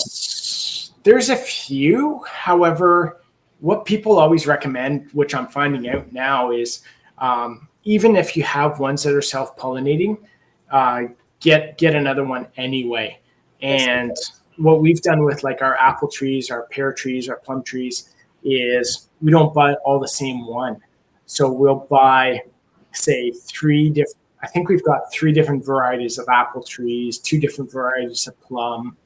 Speaker 4: There's a few. However, what people always recommend, which I'm finding out now, is even if you have ones that are self-pollinating, get another one anyway. And what we've done with like our apple trees, our pear trees, our plum trees is we don't buy all the same one. So we'll buy, say, I think we've got 3 different varieties of apple trees, 2 different varieties of plum.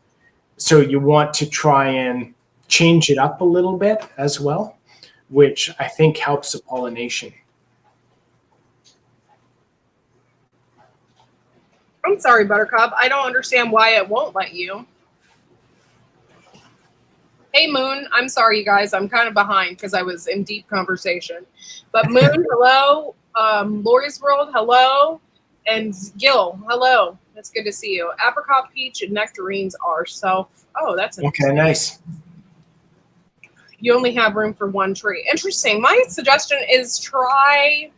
Speaker 4: So you want to try and change it up a little bit as well, which I think helps the pollination.
Speaker 2: I'm sorry, Buttercup. I don't understand why it won't let you. Hey, Moon. I'm sorry, you guys. I'm kind of behind because I was in deep conversation. But Moon, hello. Lori's World, hello. And Gil, hello. That's good to see you. Apricot, peach, and nectarines are Oh, that's interesting.
Speaker 4: Okay, nice.
Speaker 2: You only have room for 1 tree. Interesting. My suggestion is try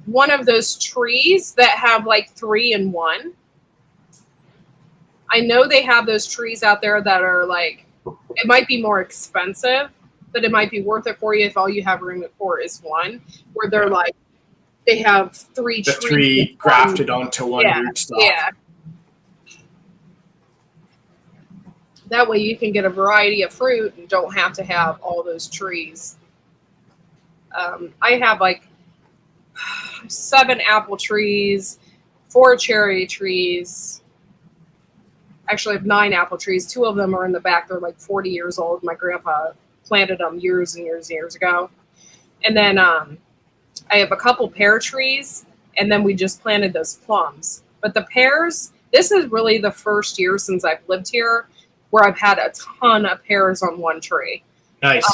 Speaker 2: one of those trees that have like 3 in 1. I know they have those trees out there that are like, it might be more expensive, but it might be worth it for you if all you have room for is 1, where they're like, they have 3
Speaker 4: The
Speaker 2: trees.
Speaker 4: 3 grafted onto one rootstock.
Speaker 2: Yeah. That way you can get a variety of fruit and don't have to have all those trees. I have like 7 apple trees, 4 cherry trees. Actually, I have 9 apple trees. 2 of them are in the back. They're like 40 years old. My grandpa planted them years and years and years ago. And then I have a couple pear trees, and then we just planted those plums. But the pears, this is really the first year since I've lived here where I've had a ton of pears on 1 tree.
Speaker 4: Nice.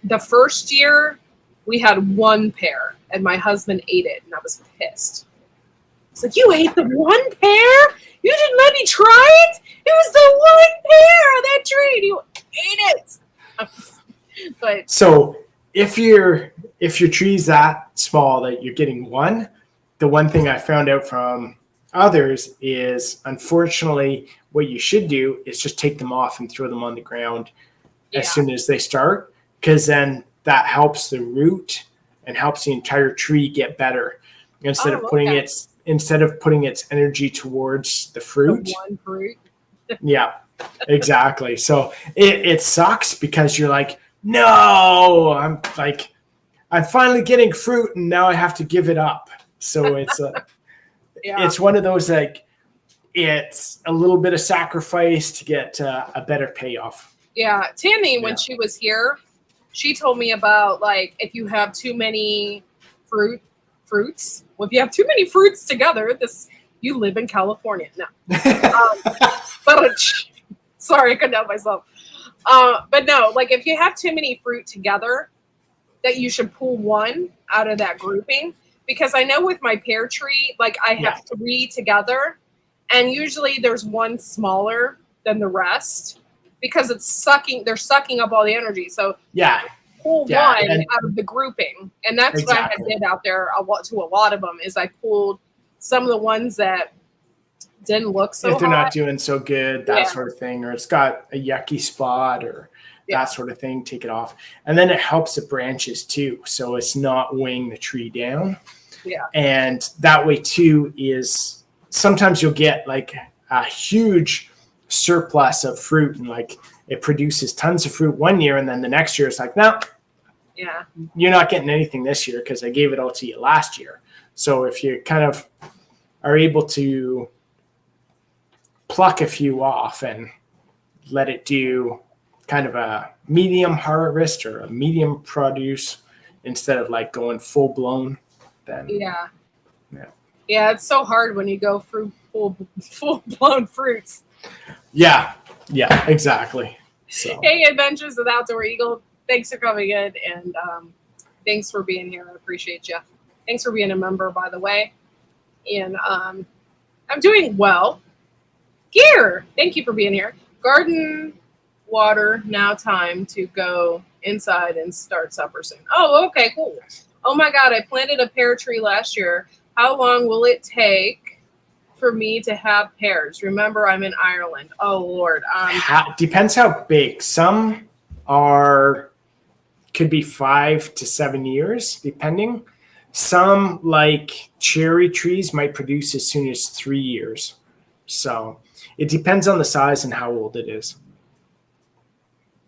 Speaker 2: The first year, we had 1 pear, and my husband ate it, and I was pissed. It's like, you ate the 1 pear? You didn't let me try it? It was the 1 pear on that tree, and you ate it. But
Speaker 4: so if your tree's that small that you're getting 1, the one thing I found out from others is, unfortunately, what you should do is just take them off and throw them on the ground as soon as they start, because then that helps the root and helps the entire tree get better instead of putting its energy towards the fruit.
Speaker 2: The 1 fruit.
Speaker 4: Yeah, exactly. So it sucks because you're like, no, I'm finally getting fruit and now I have to give it up. So it's it's one of those, like, it's a little bit of sacrifice to get a better payoff.
Speaker 2: Yeah, Tammy, when she was here, she told me about, like, if you have too many fruits. Well, if you have too many fruits together, you live in California. No. But sorry, I couldn't help myself. But no, like, if you have too many fruit together, that you should pull 1 out of that grouping. Because I know with my pear tree, like, I have 3 together, and usually there's 1 smaller than the rest because they're sucking up all the energy. So pull 1 out of the grouping. And that's what I did out there to a lot of them, is I pulled some of the ones that didn't look so
Speaker 4: if they're
Speaker 2: hot.
Speaker 4: not doing so good, that sort of thing, or it's got a yucky spot, or
Speaker 2: Yeah.
Speaker 4: that sort of thing, take it off. And then it helps the branches too. So it's not weighing the tree down.
Speaker 2: Yeah.
Speaker 4: And that way too is sometimes you'll get like a huge surplus of fruit and like it produces tons of fruit one year. And then the next year it's like, no,
Speaker 2: Yeah.
Speaker 4: you're not getting anything this year because I gave it all to you last year. So if you kind of are able to pluck a few off and let it do kind of a medium harvest or a medium produce instead of like going full blown, then
Speaker 2: Yeah.
Speaker 4: Yeah.
Speaker 2: Yeah, it's so hard when you go through full blown fruits.
Speaker 4: yeah, exactly. So
Speaker 2: Hey, Adventures with Outdoor Eagle. Thanks for coming in, and thanks for being here. I appreciate you. Thanks for being a member, by the way. And I'm doing well. Gear, thank you for being here. Garden water, now time to go inside and start supper soon. Oh, okay, cool. Oh my God, I planted a pear tree last year. How long will it take for me to have pears? Remember, I'm in Ireland. Oh, Lord.
Speaker 4: depends how big. Some could be 5 to 7 years, depending. Some, like cherry trees, might produce as soon as 3 years. So it depends on the size and how old it is.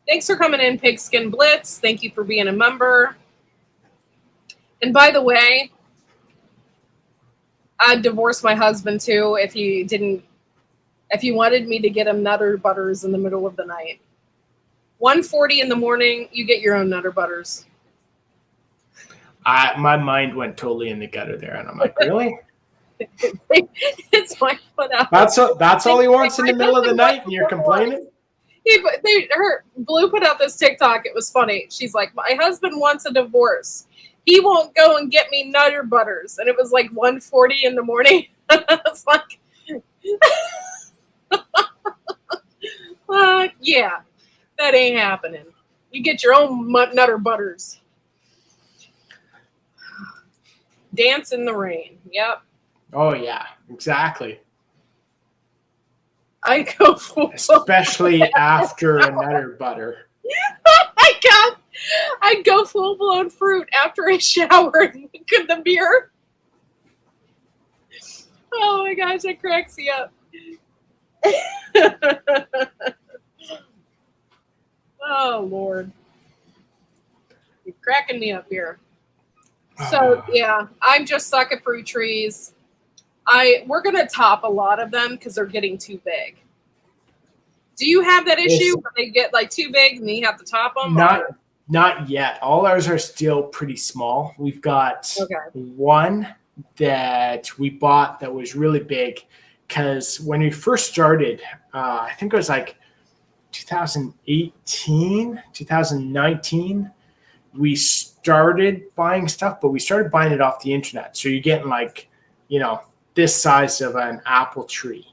Speaker 2: Thanks for coming in, Pigskin Blitz. Thank you for being a member. And by the way, I'd divorce my husband too if you wanted me to get him Nutter Butters in the middle of the night. 1:40 in the morning, you get your own Nutter Butters.
Speaker 4: My mind went totally in the gutter there, and I'm like, really?
Speaker 2: It's my foot out.
Speaker 4: That's all he wants in the middle of the night, and you're complaining?
Speaker 2: Blue put out this TikTok. It was funny. She's like, my husband wants a divorce. He won't go and get me Nutter Butters. And it was like 1:40 in the morning. It's like, yeah, that ain't happening. You get your own Nutter Butters. Dance in the rain. Yep.
Speaker 4: Oh, yeah, exactly.
Speaker 2: I go full
Speaker 4: Especially after a Nutter Butter.
Speaker 2: I go full blown fruit after I shower and look at the mirror. Oh my gosh, that cracks me up. Oh Lord, you're cracking me up here. So yeah, I'm just suck at fruit trees. We're gonna top a lot of them because they're getting too big. Do you have that issue where they get like too big and you have to top them?
Speaker 4: Not yet. All ours are still pretty small. We've got one that we bought that was really big because when we first started, I think it was like 2018, 2019, we started buying stuff, but we started buying it off the internet. So you're getting like, this size of an apple tree,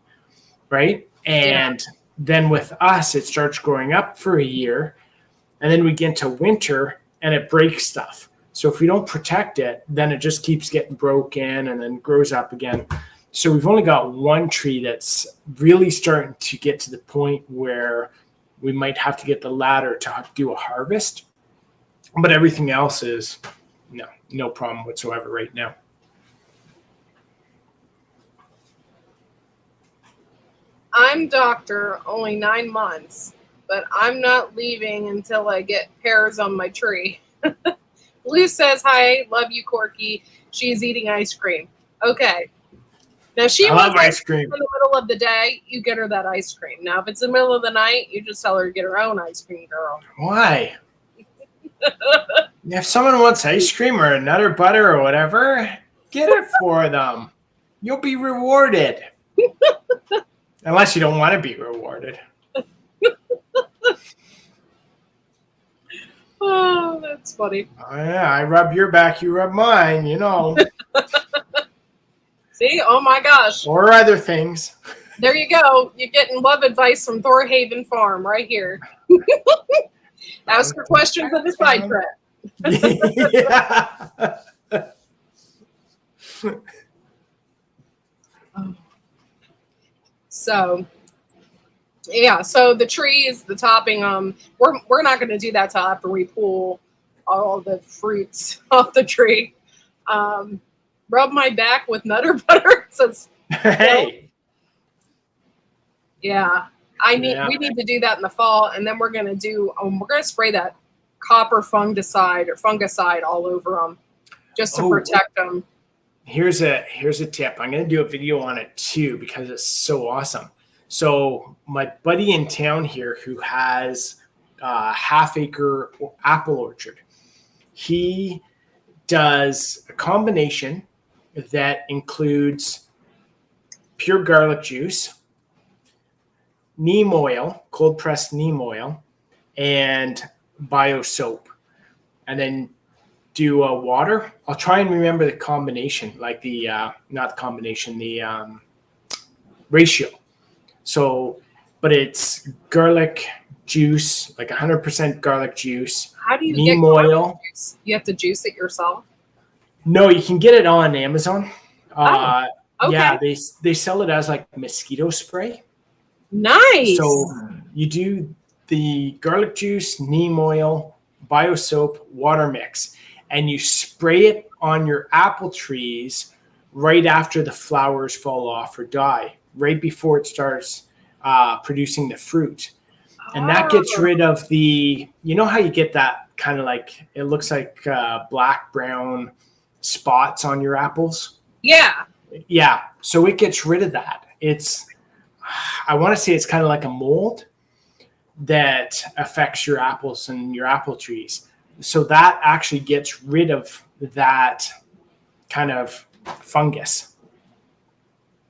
Speaker 4: right? And then with us, it starts growing up for a year. And then we get into winter and it breaks stuff. So if we don't protect it, then it just keeps getting broken and then grows up again. So we've only got one tree that's really starting to get to the point where we might have to get the ladder to do a harvest. But everything else is no problem whatsoever right now.
Speaker 2: I'm doctor, only 9 months, but I'm not leaving until I get pears on my tree. Blue says, hi, love you, Corky. She's eating ice cream. Okay. Now, I
Speaker 4: love ice cream.
Speaker 2: In the middle of the day, you get her that ice cream. Now, if it's the middle of the night, you just tell her to get her own ice cream, girl.
Speaker 4: Why? If someone wants ice cream or a Nutter Butter or whatever, get it for them. You'll be rewarded. Unless you don't want to be rewarded.
Speaker 2: Oh, that's funny.
Speaker 4: Oh, yeah, I rub your back, you rub mine,
Speaker 2: See? Oh, my gosh.
Speaker 4: Or other things.
Speaker 2: There you go. You're getting love advice from Thorhaven Farm right here. Ask her questions on the sidetrack.
Speaker 4: Yeah.
Speaker 2: So, Yeah, so the trees, the topping, we're not going to do that till after we pull all the fruits off the tree. Rub my back with Nutter Butter. Says,
Speaker 4: Hey.
Speaker 2: yeah,
Speaker 4: Yeah.
Speaker 2: we need to do that in the fall, and then we're going to do we're going to spray that copper fungicide all over them just to protect them.
Speaker 4: Here's a tip. I'm going to do a video on it too because it's so awesome. So my buddy in town here who has a half-acre apple orchard, he does a combination that includes pure garlic juice, neem oil, cold pressed neem oil, and bio soap, and then do water. I'll try and remember the combination, like the not the combination, the ratio. So, but it's garlic juice, like 100% garlic juice.
Speaker 2: How do you
Speaker 4: neem
Speaker 2: get
Speaker 4: oil?
Speaker 2: Juice? You have to juice it yourself?
Speaker 4: No, you can get it on Amazon.
Speaker 2: Okay.
Speaker 4: Yeah, they sell it as like mosquito spray.
Speaker 2: Nice.
Speaker 4: So you do the garlic juice, neem oil, bio soap, water mix, and you spray it on your apple trees right after the flowers fall off or die, right before it starts producing the fruit. And that gets rid of the, you know how you get that kind of like, it looks like black, brown spots on your apples?
Speaker 2: Yeah.
Speaker 4: Yeah. So it gets rid of that. I want to say it's kind of like a mold that affects your apples and your apple trees. So that actually gets rid of that kind of fungus.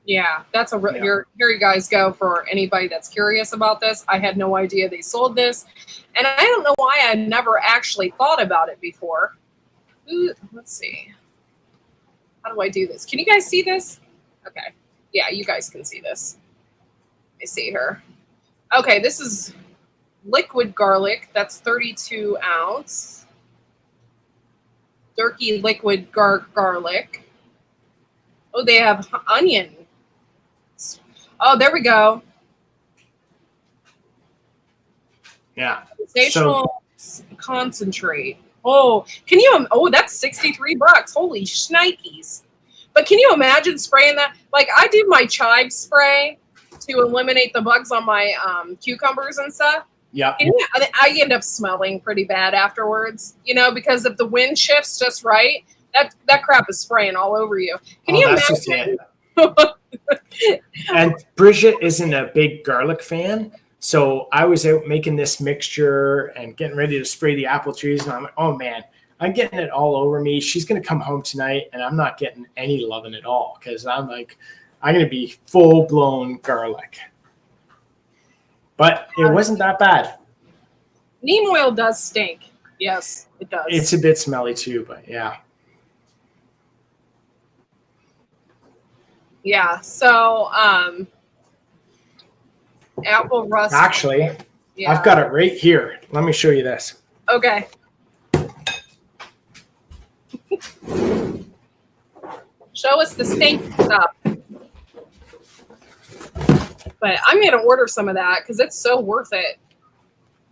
Speaker 2: Yeah, that's here you guys go for anybody that's curious about this. I had no idea they sold this, and I don't know why I never actually thought about it before. Ooh, let's see. How do I do this? Can you guys see this? Okay. Yeah, you guys can see this. I see her. Okay, this is liquid garlic. That's 32 ounce. Durkee liquid garlic. Oh, they have onion. Oh, there we go.
Speaker 4: Yeah.
Speaker 2: Sensational concentrate. Oh, can you? Oh, that's $63. Holy shnikes! But can you imagine spraying that? Like I do my chive spray to eliminate the bugs on my cucumbers and stuff.
Speaker 4: Yeah.
Speaker 2: I end up smelling pretty bad afterwards. You know, because if the wind shifts just right, that crap is spraying all over you. Can you imagine?
Speaker 4: And Bridget isn't a big garlic fan. So I was out making this mixture and getting ready to spray the apple trees. And I'm like, oh man, I'm getting it all over me. She's going to come home tonight and I'm not getting any loving at all. Cause I'm like, I'm going to be full blown garlic, but it wasn't that bad.
Speaker 2: Neem oil does stink. Yes, it does.
Speaker 4: It's a bit smelly too, but yeah.
Speaker 2: Yeah. So, apple rust.
Speaker 4: Actually, yeah. I've got it right here. Let me show you this.
Speaker 2: Okay. Show us the stink stuff. But I'm going to order some of that because it's so worth it.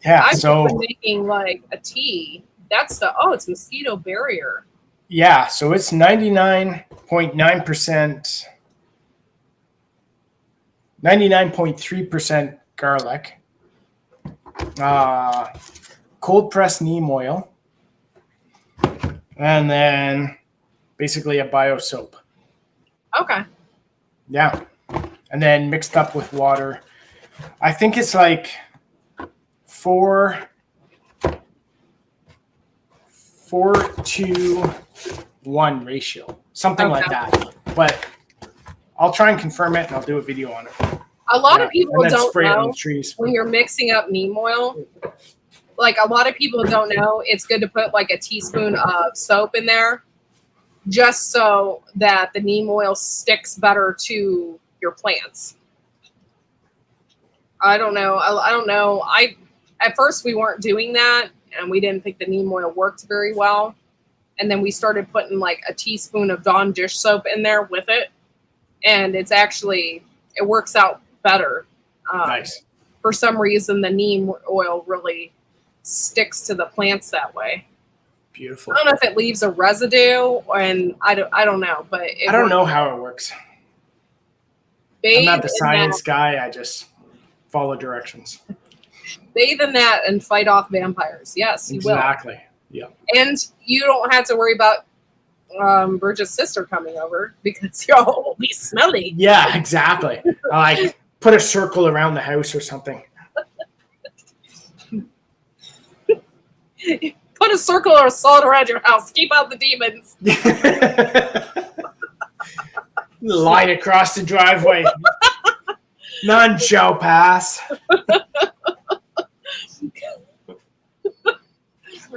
Speaker 4: Yeah.
Speaker 2: I've been making like a tea. That's it's mosquito barrier.
Speaker 4: Yeah. So it's 99.9%. 99.3% garlic, cold pressed neem oil, and then basically a bio soap.
Speaker 2: Okay.
Speaker 4: Yeah. And then mixed up with water. I think it's like 4:1 ratio, something like that. But I'll try and confirm it, and I'll do a video on it.
Speaker 2: A lot of people don't know
Speaker 4: trees.
Speaker 2: When you're mixing up neem oil, like a lot of people don't know, it's good to put like a teaspoon of soap in there just so that the neem oil sticks better to your plants. I don't know. I don't know. At first we weren't doing that, and we didn't think the neem oil worked very well. And then we started putting like a teaspoon of Dawn dish soap in there with it. And it works out better
Speaker 4: nice
Speaker 2: for some reason the neem oil really sticks to the plants that way.
Speaker 4: Beautiful.
Speaker 2: I don't know if it leaves a residue, and I don't know, but
Speaker 4: I don't know how it works. I'm not the science guy. I just follow directions.
Speaker 2: Bathe in that and fight off vampires. Yes, you will.
Speaker 4: Exactly. Yeah.
Speaker 2: And you don't have to worry about Bridget's sister coming over because y'all will be smelly.
Speaker 4: Yeah, exactly. Like put a circle around the house or something.
Speaker 2: Put a circle or salt around your house. Keep out the demons.
Speaker 4: Line across the driveway. None shall pass.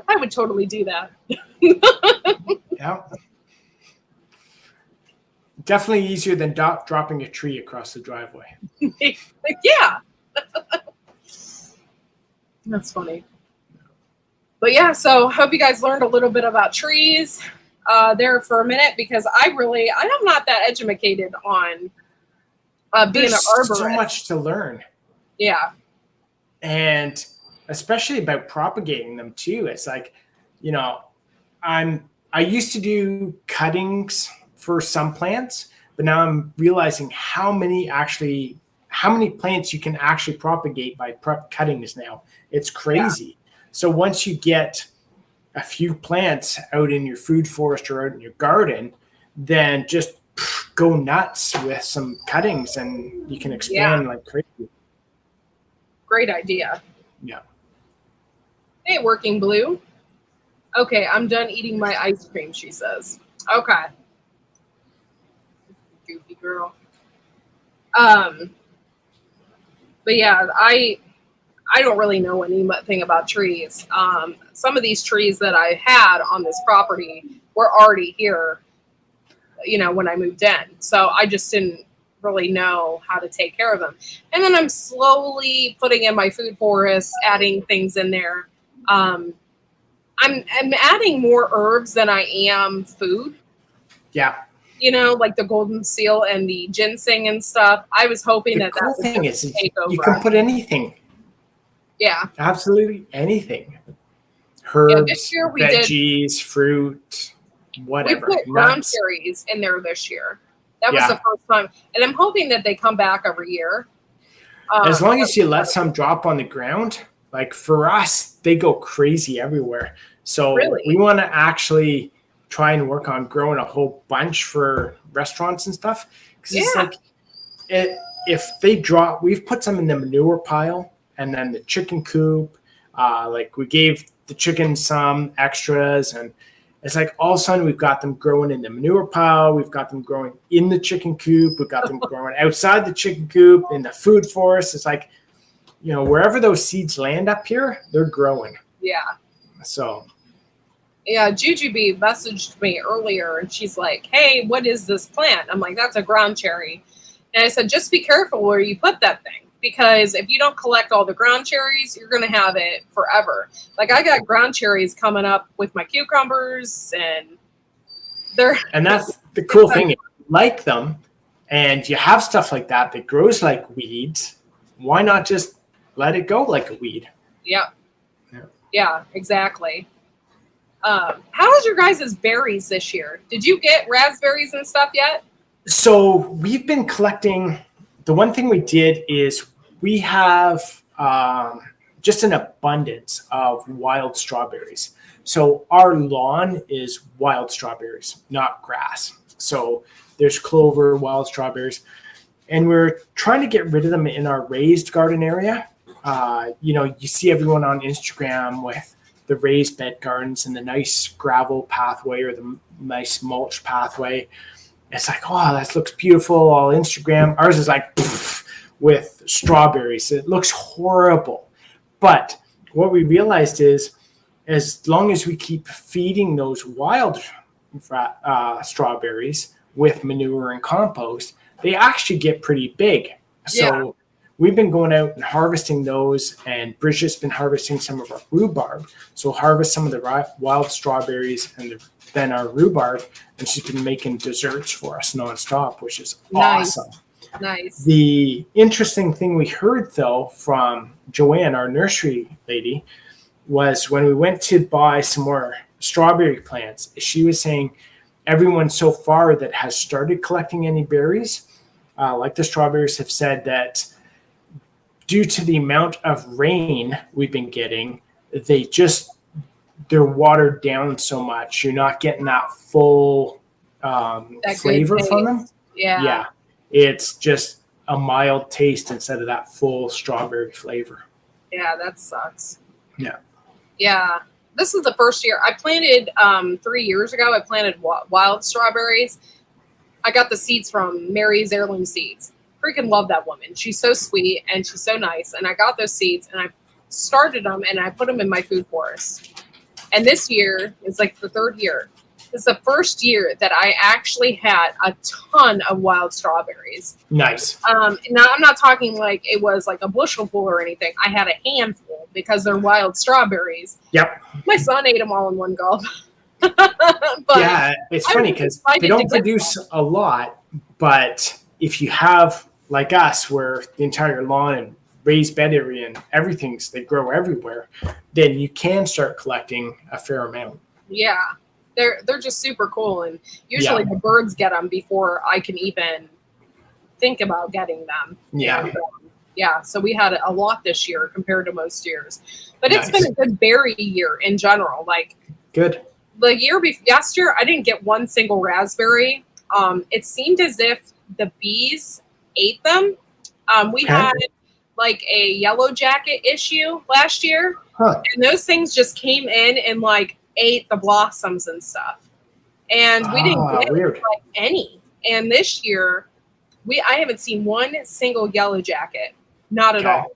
Speaker 2: I would totally do that.
Speaker 4: Yeah. Definitely easier than dropping a tree across the driveway.
Speaker 2: Yeah. That's funny. But yeah, so hope you guys learned a little bit about trees there for a minute, because I'm not that educated on being an arborist.
Speaker 4: There's so much to learn.
Speaker 2: Yeah.
Speaker 4: And especially about propagating them too. It's like, you know, I used to do cuttings for some plants, but now I'm realizing how many plants you can actually propagate by cuttings now. It's crazy. Yeah. So once you get a few plants out in your food forest or out in your garden, then just go nuts with some cuttings and you can expand like crazy.
Speaker 2: Great idea.
Speaker 4: Yeah.
Speaker 2: Hey, Working Blue. Okay, I'm done eating my ice cream, she says. Okay. Goofy girl. But yeah, I don't really know anything about trees. Some of these trees that I had on this property were already here, you know, when I moved in. So I just didn't really know how to take care of them. And then I'm slowly putting in my food forest, adding things in there. I'm adding more herbs than I am food.
Speaker 4: Yeah.
Speaker 2: You know, like the golden seal and the ginseng and stuff. I was hoping that
Speaker 4: cool
Speaker 2: would
Speaker 4: thing is
Speaker 2: take over.
Speaker 4: You can put anything.
Speaker 2: Yeah.
Speaker 4: Absolutely anything. Herbs,
Speaker 2: yeah, this year we
Speaker 4: veggies, fruit, whatever.
Speaker 2: We put ground cherries in there this year. That was the first time. And I'm hoping that they come back every year.
Speaker 4: As long as you let some drop on the ground, like for us, they go crazy everywhere. So we want to actually try and work on growing a whole bunch for restaurants and stuff. Because it's like, if they drop, we've put some in the manure pile and then the chicken coop. Like we gave the chicken some extras, and it's like all of a sudden we've got them growing in the manure pile. We've got them growing in the chicken coop. We've got them growing outside the chicken coop in the food forest. It's like, you know, wherever those seeds land up here, they're growing.
Speaker 2: Yeah.
Speaker 4: So.
Speaker 2: Yeah, Jujubee messaged me earlier and she's like, hey, what is this plant? I'm like, that's a ground cherry. And I said, just be careful where you put that thing, because if you don't collect all the ground cherries, you're going to have it forever. Like I got ground cherries coming up with my cucumbers, and
Speaker 4: and that's the cool thing. If you like them and you have stuff like that that grows like weeds, why not just let it go like a weed?
Speaker 2: Yeah, exactly. How was your guys' berries this year? Did you get raspberries and stuff yet?
Speaker 4: So we've been collecting. The one thing we did is we have just an abundance of wild strawberries. So our lawn is wild strawberries, not grass. So there's clover, wild strawberries, and we're trying to get rid of them in our raised garden area. You know, you see everyone on Instagram with the raised bed gardens and the nice gravel pathway or the nice mulch pathway. It's like, oh, that looks beautiful. All Instagram. Ours is like with strawberries. It looks horrible. But what we realized is, as long as we keep feeding those wild strawberries with manure and compost, they actually get pretty big. So we've been going out and harvesting those, and Bridget's been harvesting some of our rhubarb. So harvest some of the wild strawberries and then our rhubarb, and she's been making desserts for us nonstop, which is awesome.
Speaker 2: Nice.
Speaker 4: The interesting thing we heard, though, from Joanne, our nursery lady, was when we went to buy some more strawberry plants, she was saying everyone so far that has started collecting any berries, like the strawberries, have said that due to the amount of rain we've been getting, they're watered down so much. You're not getting that full
Speaker 2: That
Speaker 4: flavor
Speaker 2: good
Speaker 4: from them.
Speaker 2: taste. Yeah.
Speaker 4: It's just a mild taste instead of that full strawberry flavor.
Speaker 2: Yeah, that sucks.
Speaker 4: Yeah.
Speaker 2: Yeah. This is the first year I planted 3 years ago. I planted wild strawberries. I got the seeds from Mary's Heirloom Seeds. Freaking love that woman. She's so sweet and she's so nice. And I got those seeds and I started them and I put them in my food forest. And this year is like the third year. It's the first year that I actually had a ton of wild strawberries.
Speaker 4: Nice.
Speaker 2: Now, I'm not talking like it was like a bushel full or anything. I had a handful because they're wild strawberries.
Speaker 4: Yep.
Speaker 2: My son ate them all in one gulp. But
Speaker 4: Yeah, it's funny because they don't produce a lot, but if you have, like us, where the entire lawn and raised bed area and they grow everywhere, then you can start collecting a fair amount.
Speaker 2: yeah, they're just super cool. And usually the birds get them before I can even think about getting them.
Speaker 4: Yeah.
Speaker 2: And, yeah, so we had a lot this year compared to most years. But it's
Speaker 4: Nice.
Speaker 2: been a good berry year in general. Like
Speaker 4: Good.
Speaker 2: the year before, last year, I didn't get one single raspberry. It seemed as if the bees ate them. We
Speaker 4: Okay.
Speaker 2: had like a yellow jacket issue last year,
Speaker 4: Huh.
Speaker 2: and those things just came in and like ate the blossoms and stuff. And we didn't get
Speaker 4: Weird.
Speaker 2: like any. And this year, I haven't seen one single yellow jacket, not at
Speaker 4: Okay.
Speaker 2: all.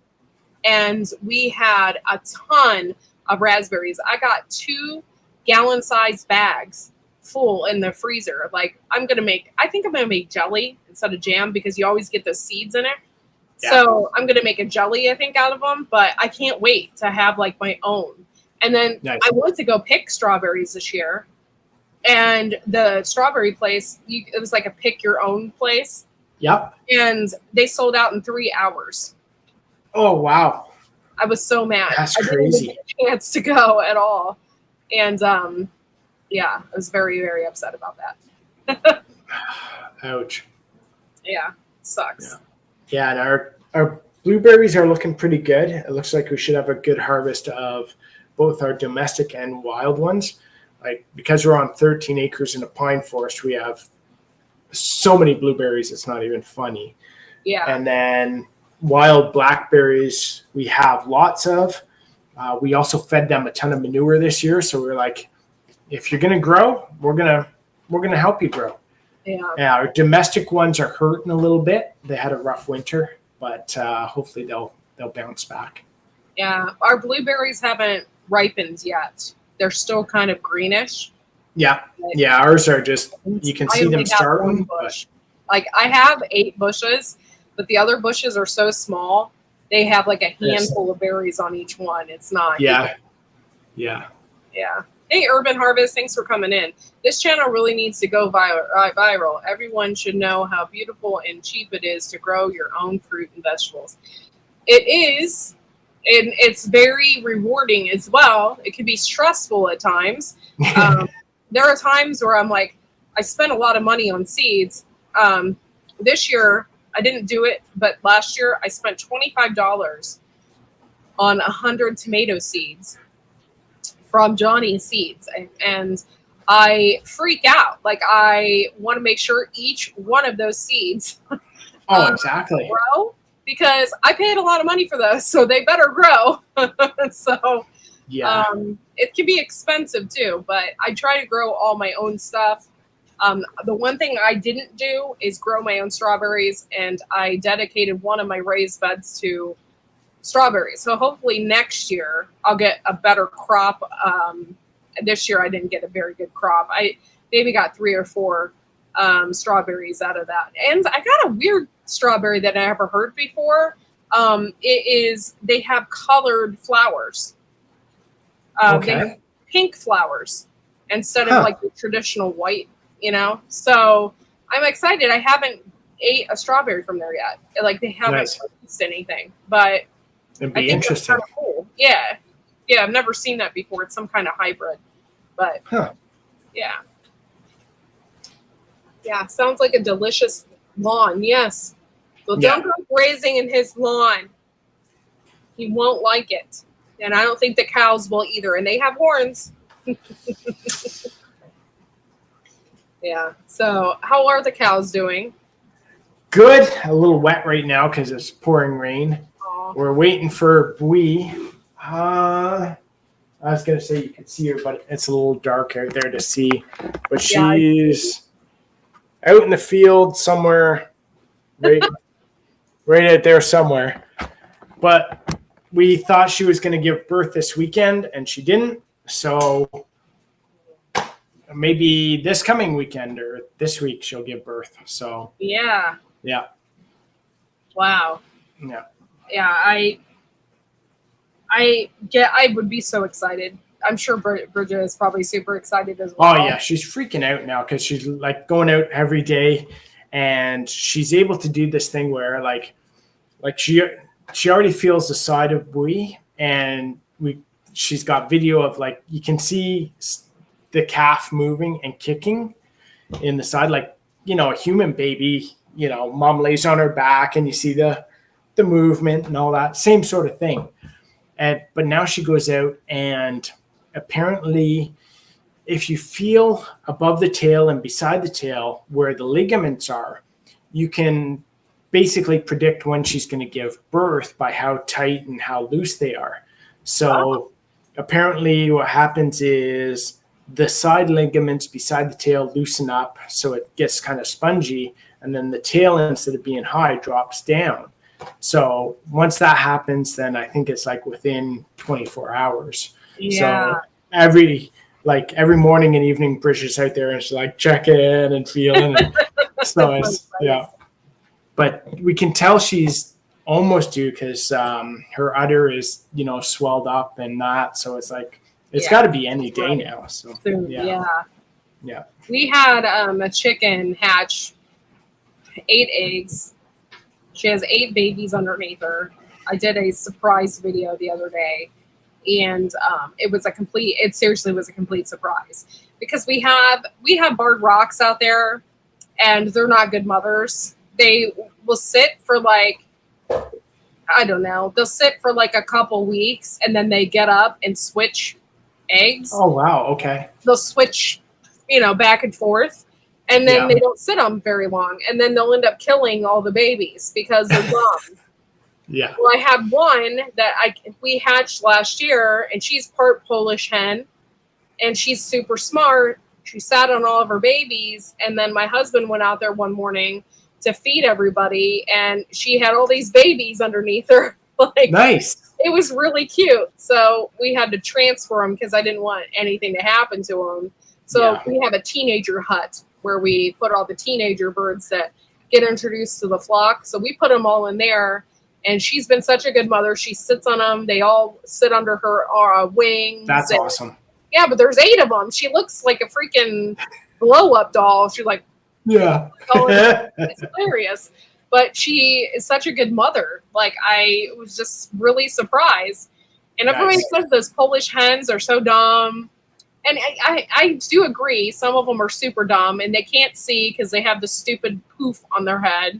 Speaker 2: And we had a ton of raspberries. I got 2 gallon-sized bags full in the freezer. Like I think I'm gonna make jelly instead of jam because you always get the seeds in it.
Speaker 4: Yeah.
Speaker 2: So I'm gonna make a jelly, I think, out of them. But I can't wait to have like my own. And then
Speaker 4: Nice.
Speaker 2: I went to go pick strawberries this year, and the strawberry place, it was like a pick your own place,
Speaker 4: Yep.
Speaker 2: and they sold out in 3 hours.
Speaker 4: Oh, wow.
Speaker 2: I was so mad.
Speaker 4: That's
Speaker 2: I didn't
Speaker 4: crazy.
Speaker 2: even get a chance to go at all. And yeah, I was very, very upset about that.
Speaker 4: Ouch.
Speaker 2: Yeah, sucks.
Speaker 4: Yeah, and our blueberries are looking pretty good. It looks like we should have a good harvest of both our domestic and wild ones. Like because we're on 13 acres in a pine forest, we have so many blueberries, it's not even funny.
Speaker 2: Yeah.
Speaker 4: And then wild blackberries, we have lots of. We also fed them a ton of manure this year, so we're like, if you're gonna grow, we're gonna help you grow.
Speaker 2: Yeah.
Speaker 4: Our domestic ones are hurting a little bit. They had a rough winter, but hopefully they'll bounce back.
Speaker 2: Yeah. Our blueberries haven't ripened yet. They're still kind of greenish.
Speaker 4: Yeah, ours are just, you can
Speaker 2: I
Speaker 4: see
Speaker 2: only
Speaker 4: them
Speaker 2: have
Speaker 4: starting.
Speaker 2: one bush. Like I have 8 bushes, but the other bushes are so small. They have like a handful of berries on each one. It's not.
Speaker 4: Yeah.
Speaker 2: Hey, Urban Harvest, thanks for coming in. This channel really needs to go viral. Everyone should know how beautiful and cheap it is to grow your own fruit and vegetables. It is, and it's very rewarding as well. It can be stressful at times. There are times where I'm like, I spent a lot of money on seeds. This year, I didn't do it, but last year I spent $25 on 100 tomato seeds from Johnny's Seeds. And I freak out. Like I want to make sure each one of those seeds
Speaker 4: Exactly.
Speaker 2: grow because I paid a lot of money for those, so they better grow. So
Speaker 4: Yeah.
Speaker 2: it can be expensive too, but I try to grow all my own stuff. The one thing I didn't do is grow my own strawberries, and I dedicated one of my raised beds to strawberries. So hopefully next year I'll get a better crop. This year I didn't get a very good crop. I maybe got 3 or 4 strawberries out of that. And I got a weird strawberry that I never heard before. They have colored flowers. They have pink flowers instead of like the traditional white, So I'm excited. I haven't ate a strawberry from there yet. Like they haven't
Speaker 4: Nice.
Speaker 2: released anything, but
Speaker 4: It'd
Speaker 2: I
Speaker 4: be
Speaker 2: think that's
Speaker 4: interesting.
Speaker 2: kind of cool. Yeah, I've never seen that before. It's some kind of hybrid, but
Speaker 4: Huh.
Speaker 2: yeah, sounds like a delicious lawn. Yes, so
Speaker 4: Yeah.
Speaker 2: don't go grazing in his lawn. He won't like it, and I don't think the cows will either. And they have horns. Yeah. So, how are the cows doing?
Speaker 4: Good. A little wet right now because it's pouring rain.
Speaker 2: Aw.
Speaker 4: We're waiting for Bui. I was gonna say you could see her, but it's a little dark out there to see. But
Speaker 2: Yeah, I
Speaker 4: she's out in the field somewhere, right, right out there somewhere. But we thought she was gonna give birth this weekend, and she didn't. So maybe this coming weekend or this week she'll give birth. So
Speaker 2: Yeah.
Speaker 4: yeah,
Speaker 2: Wow.
Speaker 4: yeah.
Speaker 2: Yeah. I would be so excited. I'm sure Bridget is probably super excited as well.
Speaker 4: Oh yeah, she's freaking out now because she's like going out every day, and she's able to do this thing where like she already feels the side of Bui, and she's got video of like you can see the calf moving and kicking in the side, like a human baby. Mom lays on her back, and you see the movement and all that same sort of thing. But now she goes out, and apparently if you feel above the tail and beside the tail where the ligaments are, you can basically predict when she's going to give birth by how tight and how loose they are. So apparently what happens is the side ligaments beside the tail loosen up so it gets kind of spongy, and then the tail, instead of being high, drops down. So once that happens, then I think it's like within 24 hours.
Speaker 2: Yeah.
Speaker 4: So every morning and evening, Bridget's out there and she's like checking and feeling. And so it's, yeah. But we can tell she's almost due because her udder is, swelled up and that. So it's like, it's got to be any day now. So
Speaker 2: Soon.
Speaker 4: yeah.
Speaker 2: We had a chicken hatch 8 eggs. She has 8 babies underneath her. I did a surprise video the other day, and it seriously was a complete surprise because we have barred rocks out there, and they're not good mothers. They will sit for they'll sit for like a couple weeks, and then they get up and switch eggs.
Speaker 4: Oh wow, okay.
Speaker 2: They'll switch, back and forth. And then they don't sit them very long, and then they'll end up killing all the babies because they're dumb.
Speaker 4: Yeah.
Speaker 2: Well, I had one that we hatched last year, and she's part Polish hen, and she's super smart. She sat on all of her babies, and then my husband went out there one morning to feed everybody, and she had all these babies underneath her.
Speaker 4: Nice.
Speaker 2: It was really cute. So we had to transfer them because I didn't want anything to happen to them. So we have a teenager hut where we put all the teenager birds that get introduced to the flock. So we put them all in there, and she's been such a good mother. She sits on them. They all sit under her wings.
Speaker 4: That's awesome.
Speaker 2: Yeah, but there's 8 of them. She looks like a freaking blow-up doll. She's like,
Speaker 4: yeah.
Speaker 2: it's hilarious. But she is such a good mother. Like, I was just really surprised. And everybody says those Polish hens are so dumb. And I do agree. Some of them are super dumb, and they can't see because they have the stupid poof on their head.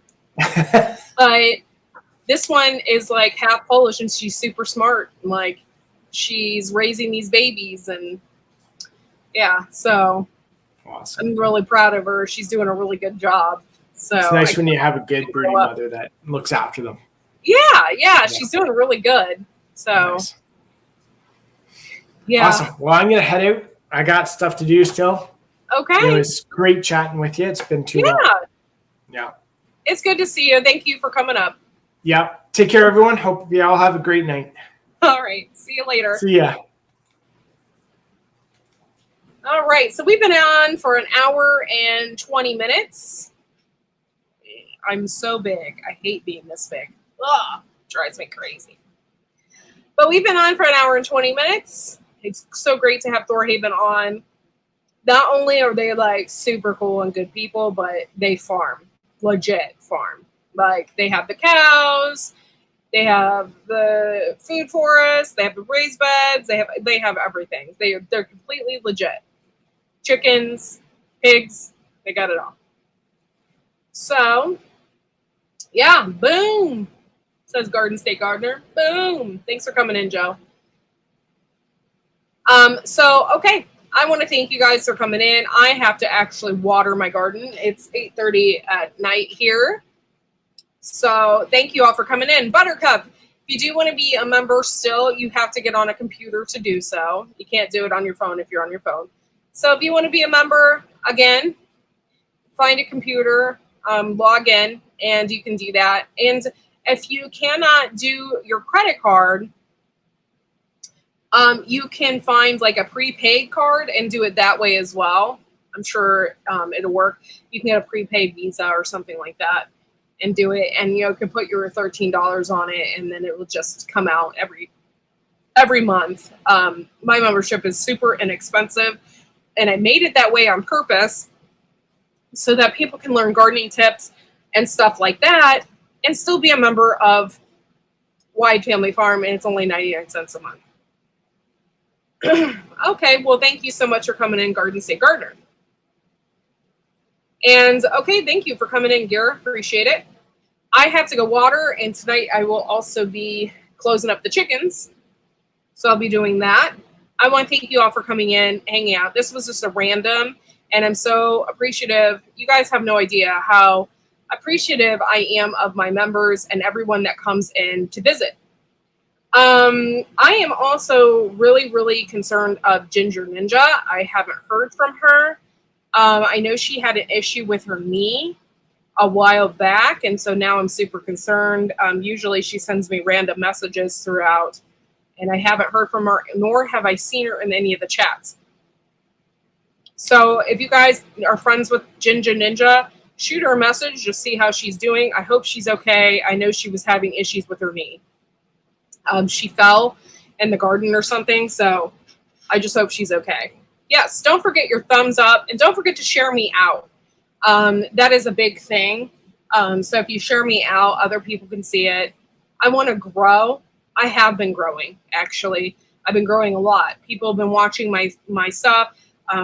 Speaker 2: But this one is like half Polish, and she's super smart. Like, she's raising these babies, and so
Speaker 4: awesome.
Speaker 2: I'm really proud of her. She's doing a really good job. So
Speaker 4: it's nice when you have a good breeding mother that looks after them.
Speaker 2: Yeah, she's doing really good. So
Speaker 4: nice.
Speaker 2: Yeah.
Speaker 4: Awesome. Well, I'm gonna head out. I got stuff to do still.
Speaker 2: Okay.
Speaker 4: It was great chatting with you. It's been too long. Yeah.
Speaker 2: It's good to see you. Thank you for coming up.
Speaker 4: Yeah. Take care, everyone. Hope you all have a great night.
Speaker 2: All right. See you later.
Speaker 4: See ya.
Speaker 2: All right. So we've been on for an hour and 20 minutes. I'm so big. I hate being this big. Ugh, drives me crazy. But we've been on for an hour and 20 minutes. It's so great to have Thorhaven on. Not only are they like super cool and good people, but they farm. legit farm. Like they have the cows, they have the food forest, they have the raised beds, they have everything. They're completely legit. Chickens, pigs, they got it all. So yeah, boom, says Garden State Gardener. Boom. Thanks for coming in, Joe. So okay, I want to thank you guys for coming in. I have to actually water my garden. It's 8:30 at night here. So thank you all for coming in. Buttercup, if you do want to be a member still, you have to get on a computer to do so. You can't do it on your phone if you're on your phone. So if you want to be a member, again, find a computer, log in, and you can do that. And if you cannot do your credit card, you can find like a prepaid card and do it that way as well. I'm sure it'll work. You can get a prepaid Visa or something like that and do it. And you can put your $13 on it, and then it will just come out every month. My membership is super inexpensive, and I made it that way on purpose so that people can learn gardening tips and stuff like that and still be a member of Whyde Family Farm, and it's only 99 cents a month. Okay, well, thank you so much for coming in, Garden State Gardener. And okay, thank you for coming in, Gear. Appreciate it. I have to go water, and tonight I will also be closing up the chickens. So I'll be doing that. I want to thank you all for coming in, hanging out. This was just a random, and I'm so appreciative. You guys have no idea how appreciative I am of my members and everyone that comes in to visit. I am also really, really concerned of Ginger Ninja. I haven't heard from her. I know she had an issue with her knee a while back, and so now I'm super concerned. Usually she sends me random messages throughout, and I haven't heard from her, nor have I seen her in any of the chats. So if you guys are friends with Ginger Ninja, shoot her a message, just see how she's doing. I hope she's okay. I know she was having issues with her knee. She fell in the garden or something, so I just hope she's okay. Yes, don't forget your thumbs up, and don't forget to share me out. That is a big thing. So if you share me out, other people can see it. I want to grow. I have been growing, actually. I've been growing a lot. People have been watching my stuff.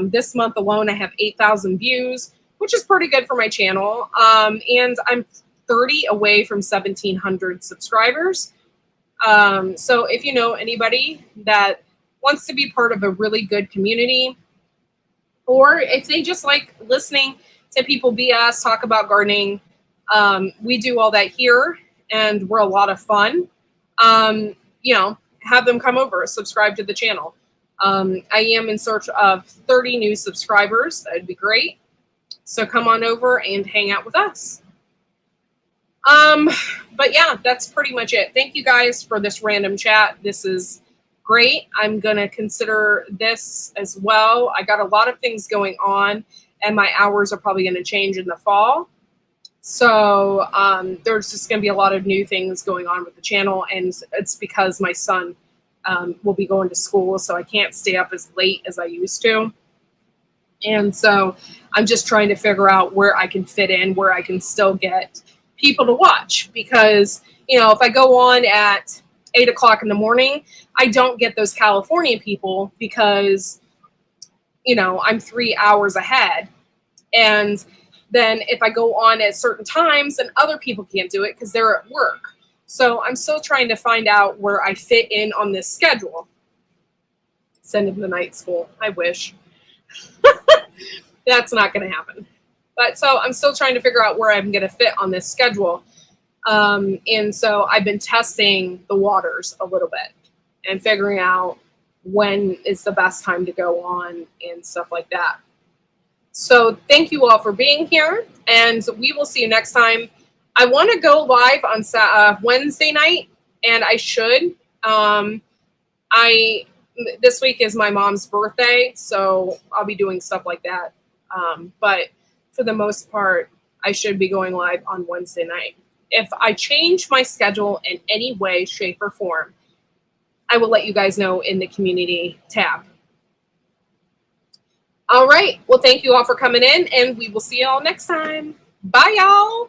Speaker 2: This month alone, I have 8,000 views, which is pretty good for my channel. And I'm 30 away from 1,700 subscribers. So if you know anybody that wants to be part of a really good community, or if they just like listening to people BS talk about gardening, we do all that here, and we're a lot of fun. Have them come over, subscribe to the channel. I am in search of 30 new subscribers. That'd be great. So come on over and hang out with us. But yeah, that's pretty much it. Thank you guys for this random chat. This is great. I'm going to consider this as well. I got a lot of things going on, and my hours are probably going to change in the fall. So there's just going to be a lot of new things going on with the channel, and it's because my son will be going to school, so I can't stay up as late as I used to. And so I'm just trying to figure out where I can fit in, where I can still get people to watch, because if I go on at 8 o'clock in the morning, I don't get those California people, because I'm 3 hours ahead. And then if I go on at certain times, then other people can't do it because they're at work. So I'm still trying to find out where I fit in on this schedule. Send him to night school. I wish. That's not going to happen. But so I'm still trying to figure out where I'm going to fit on this schedule. And so I've been testing the waters a little bit and figuring out when is the best time to go on and stuff like that. So thank you all for being here, and we will see you next time. I want to go live on Wednesday night, and I should. This week is my mom's birthday, so I'll be doing stuff like that. But for the most part, I should be going live on Wednesday night. If I change my schedule in any way, shape, or form, I will let you guys know in the community tab. All right. Well, thank you all for coming in, and we will see you all next time. Bye, y'all.